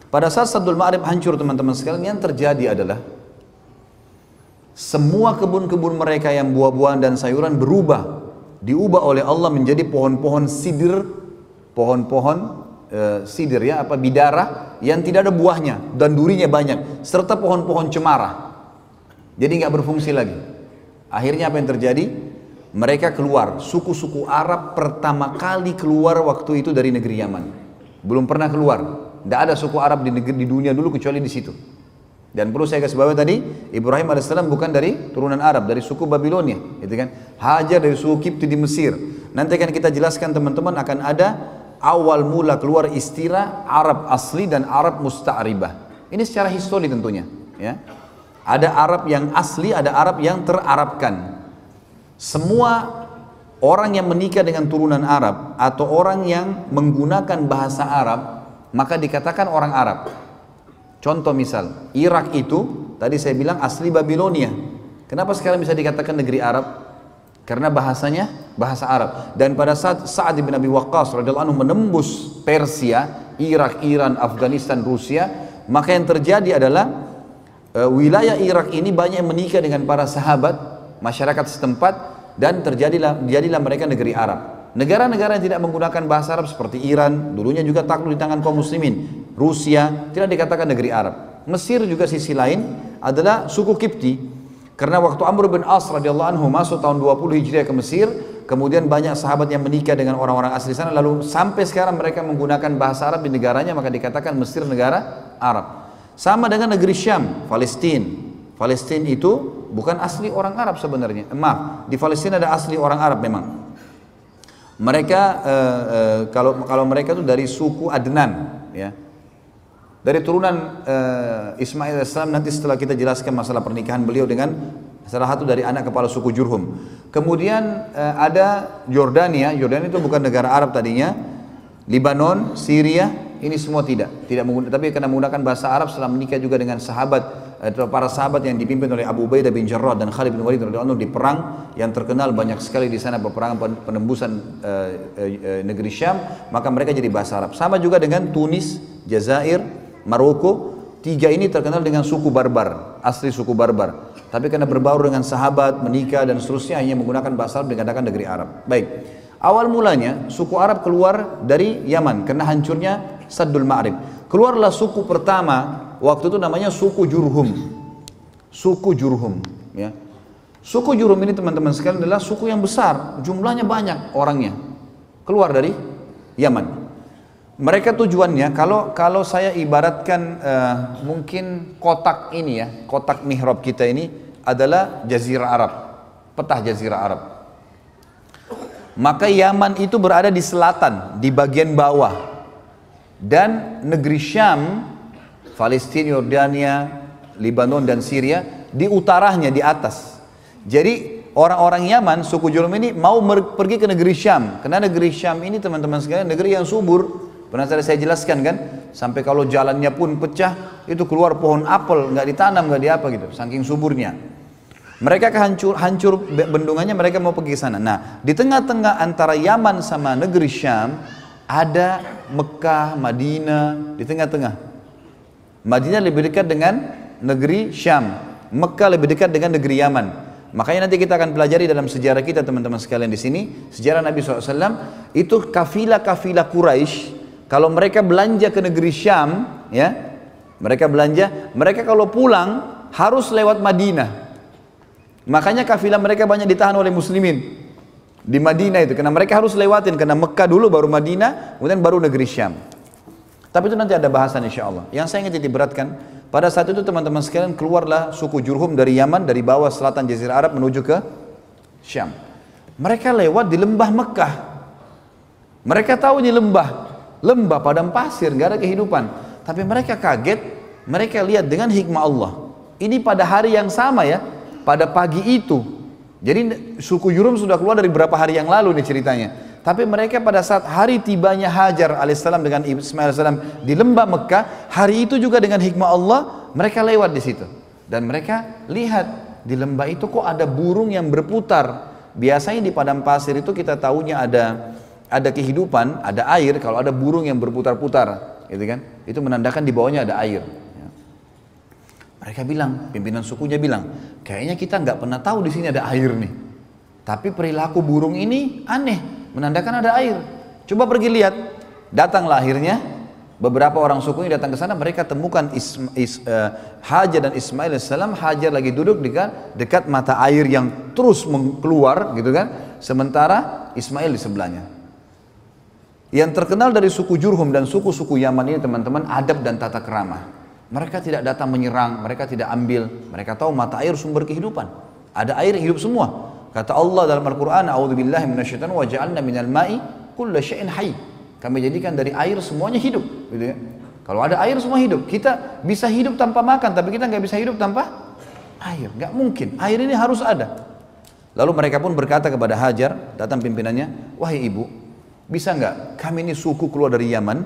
Pada saat Saddul Ma'rib hancur, teman-teman sekalian, yang terjadi adalah semua kebun-kebun mereka yang buah-buahan dan sayuran diubah oleh Allah menjadi pohon-pohon sidir, sidir ya, bidara yang tidak ada buahnya dan durinya banyak, serta pohon-pohon cemara. Jadi nggak berfungsi lagi. Akhirnya apa yang terjadi? Mereka keluar, suku-suku Arab pertama kali keluar waktu itu dari negeri Yaman. Belum pernah keluar. Tidak ada suku Arab di dunia dulu kecuali di situ. Dan perlu saya kasih bawahi tadi, Ibrahim AS bukan dari turunan Arab, dari suku Babilonia, gitu kan? Hajar dari suku Kipti di Mesir. Nanti akan kita jelaskan, teman-teman, akan ada awal mula keluar istilah Arab asli dan Arab musta'ribah. Ini secara histori tentunya, ya. Ada Arab yang asli, ada Arab yang terarabkan. Semua orang yang menikah dengan turunan Arab atau orang yang menggunakan bahasa Arab, maka dikatakan orang Arab. Contoh misal, Irak itu, tadi saya bilang asli Babilonia. Kenapa sekarang bisa dikatakan negeri Arab? Karena bahasanya bahasa Arab. Dan pada saat Sa'ad bin Abi Waqqas radhiyallahu anhu menembus Persia, Irak, Iran, Afghanistan, Rusia, maka yang terjadi adalah wilayah Irak ini banyak yang menikah dengan para sahabat, masyarakat setempat, dan jadilah mereka negeri Arab. Negara-negara yang tidak menggunakan bahasa Arab seperti Iran, dulunya juga takluk di tangan kaum muslimin. Rusia tidak dikatakan negeri Arab. Mesir juga sisi lain adalah suku Kipti. Karena waktu Amr bin As radhiyallahu anhu masuk tahun 20 Hijriah ke Mesir, kemudian banyak sahabat yang menikah dengan orang-orang asli sana, lalu sampai sekarang mereka menggunakan bahasa Arab di negaranya, maka dikatakan Mesir negara Arab. Sama dengan negeri Syam, Palestina. Palestina itu bukan asli orang Arab sebenarnya. Maaf, di Palestina ada asli orang Arab memang. Mereka kalau mereka itu dari suku Adnan, ya, dari turunan Ismail AS. Nanti setelah kita jelaskan masalah pernikahan beliau dengan salah satu dari anak kepala suku Jurhum. Kemudian ada Yordania. Yordania itu bukan negara Arab tadinya. Libanon, Syria, ini semua tidak menggunakan, tapi karena menggunakan bahasa Arab setelah menikah juga dengan para sahabat yang dipimpin oleh Abu Ubaidah bin Jarrah dan Khalid bin Walid radhiyallahu anhu di perang yang terkenal banyak sekali di sana, peperangan penembusan negeri Syam, maka mereka jadi bahasa Arab. Sama juga dengan Tunis, Jazair, Maroko. Tiga ini terkenal dengan suku Barbar, asli suku Barbar. Tapi karena berbaur dengan sahabat, menikah dan seterusnya, hanya menggunakan bahasa Arab dikatakan negeri Arab. Baik. Awal mulanya suku Arab keluar dari Yaman karena hancurnya Saddul Ma'rib. Keluarlah suku pertama waktu itu namanya suku Jurhum. Suku Jurhum, ya. Suku Jurhum ini teman-teman sekalian adalah suku yang besar, jumlahnya banyak orangnya. Keluar dari Yaman. Mereka tujuannya kalau saya ibaratkan mungkin kotak ini ya, kotak mihrab kita ini adalah Jazirah Arab, peta Jazirah Arab. Maka Yaman itu berada di selatan, di bagian bawah. Dan negeri Syam, Palestina, Yordania, Lebanon dan Syria di utaranya, di atas. Jadi orang-orang Yaman, suku Jurhum ini mau pergi ke negeri Syam. Karena negeri Syam ini teman-teman sekalian negeri yang subur. Pernah saya jelaskan kan, sampai kalau jalannya pun pecah, itu keluar pohon apel, nggak ditanam, nggak diapa gitu, saking suburnya. Mereka hancur bendungannya, mereka mau pergi ke sana. Nah, di tengah-tengah antara Yaman sama negeri Syam ada Mekah, Madinah di tengah-tengah. Madinah lebih dekat dengan negeri Syam, Mekah lebih dekat dengan negeri Yaman. Makanya nanti kita akan pelajari dalam sejarah kita teman-teman sekalian di sini, sejarah Nabi SAW itu kafilah-kafilah Quraisy. Kalau mereka belanja ke negeri Syam, ya, mereka kalau pulang harus lewat Madinah. Makanya kafilah mereka banyak ditahan oleh muslimin di Madinah itu, karena mereka harus lewatin, karena Mekah dulu baru Madinah, kemudian baru negeri Syam. Tapi itu nanti ada bahasan insya Allah. Yang saya ingin titik beratkan, pada saat itu teman-teman sekalian keluarlah suku Jurhum dari Yaman, dari bawah selatan Jazirah Arab menuju ke Syam. Mereka lewat di lembah Mekah. Mereka tahu ini lembah padang pasir, nggak ada kehidupan. Tapi mereka kaget, mereka lihat dengan hikmah Allah. Ini pada hari yang sama ya, pada pagi itu. Jadi suku Jurhum sudah keluar dari beberapa hari yang lalu nih ceritanya. Tapi mereka pada saat hari tibanya Hajar alaihissalam dengan Ismail alaihissalam di lembah Mekah, hari itu juga dengan hikmah Allah mereka lewat di situ. Dan mereka lihat di lembah itu kok ada burung yang berputar. Biasanya di padang pasir itu kita tahunya ada kehidupan, ada air. Kalau ada burung yang berputar-putar, gitu kan? Itu menandakan di bawahnya ada air. Mereka bilang, pimpinan sukunya bilang, kayaknya kita nggak pernah tahu di sini ada air nih. Tapi perilaku burung ini aneh, menandakan ada air. Coba pergi lihat. Datanglah akhirnya, beberapa orang sukunya datang ke sana, mereka temukan Hajar dan Ismail alaihissalam. Hajar lagi duduk dekat mata air yang terus keluar, gitu kan? Sementara Ismail di sebelahnya. Yang terkenal dari suku Jurhum dan suku-suku Yaman ini teman-teman, adab dan tata kerama. Mereka tidak datang menyerang, mereka tidak ambil. Mereka tahu mata air sumber kehidupan. Ada air hidup semua. Kata Allah dalam Al-Quran, A'udzubillahi minasyaitonir wa ja'alna minal ma'i kulla syai'in hayy. Kami jadikan dari air semuanya hidup, gitu ya. Kalau ada air semua hidup. Kita bisa hidup tanpa makan, tapi kita nggak bisa hidup tanpa air. Nggak mungkin. Air ini harus ada. Lalu mereka pun berkata kepada Hajar, datang pimpinannya, wahai ibu, bisa nggak kami ini suku keluar dari Yaman,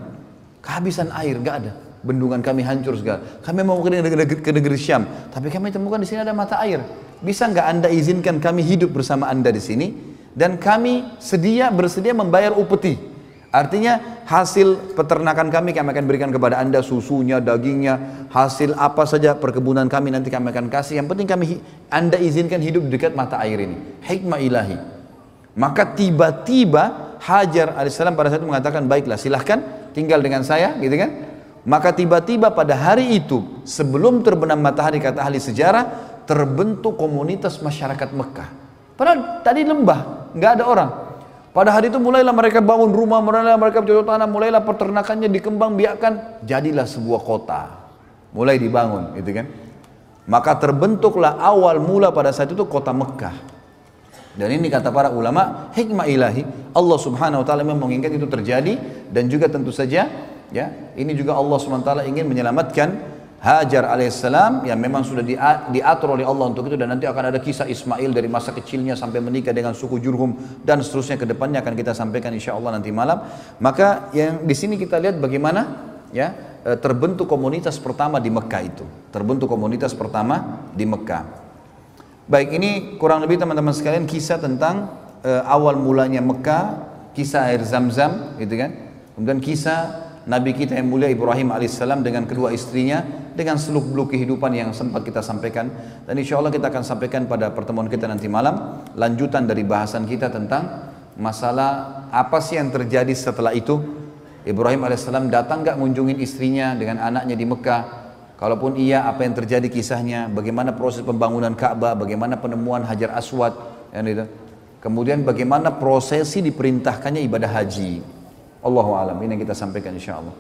kehabisan air, nggak ada. Bendungan kami hancur segala. Kami mau ke negeri Syam, tapi kami temukan di sini ada mata air. Bisa nggak Anda izinkan kami hidup bersama Anda di sini? Dan kami bersedia membayar upeti. Artinya hasil peternakan kami akan berikan kepada Anda, susunya, dagingnya, hasil apa saja perkebunan kami nanti kami akan kasih. Yang penting Anda izinkan hidup dekat mata air ini. Hikmah ilahi. Maka tiba-tiba Hajar alaihissalam pada saat itu mengatakan, baiklah silahkan tinggal dengan saya, gitu kan? Maka tiba-tiba pada hari itu, sebelum terbenam matahari kata ahli sejarah, terbentuk komunitas masyarakat Mekah. Padahal tadi lembah, nggak ada orang. Pada hari itu mulailah mereka bangun rumah, mulailah mereka bercocok tanam, mulailah peternakannya dikembangbiakkan, jadilah sebuah kota. Mulai dibangun, gitu kan? Maka terbentuklah awal mula pada saat itu kota Mekah. Dan ini kata para ulama, hikmah ilahi, Allah Subhanahu wa taala memang menginginkan itu terjadi. Dan juga tentu saja ya, ini juga Allah SWT ingin menyelamatkan Hajar alaihissalam yang memang sudah diatur oleh Allah untuk itu. Dan nanti akan ada kisah Ismail dari masa kecilnya sampai menikah dengan suku Jurhum dan seterusnya ke depannya akan kita sampaikan insya Allah nanti malam. Maka yang di sini kita lihat bagaimana ya terbentuk komunitas pertama di Mekah itu. Terbentuk komunitas pertama di Mekah. Baik, ini kurang lebih teman-teman sekalian kisah tentang awal mulanya Mekah, kisah air Zam-Zam, gitu kan? Kemudian kisah Nabi kita yang mulia Ibrahim alaihissalam dengan kedua istrinya, dengan seluk-beluk kehidupan yang sempat kita sampaikan. Dan insya Allah kita akan sampaikan pada pertemuan kita nanti malam, lanjutan dari bahasan kita tentang masalah apa sih yang terjadi setelah itu. Ibrahim alaihissalam datang nggak ngunjungin istrinya dengan anaknya di Mekah? Kalaupun iya, apa yang terjadi kisahnya? Bagaimana proses pembangunan Ka'bah? Bagaimana penemuan Hajar Aswad? Gitu. Kemudian bagaimana prosesi diperintahkannya ibadah haji? Allahu a'lam. Ini yang kita sampaikan insya Allah.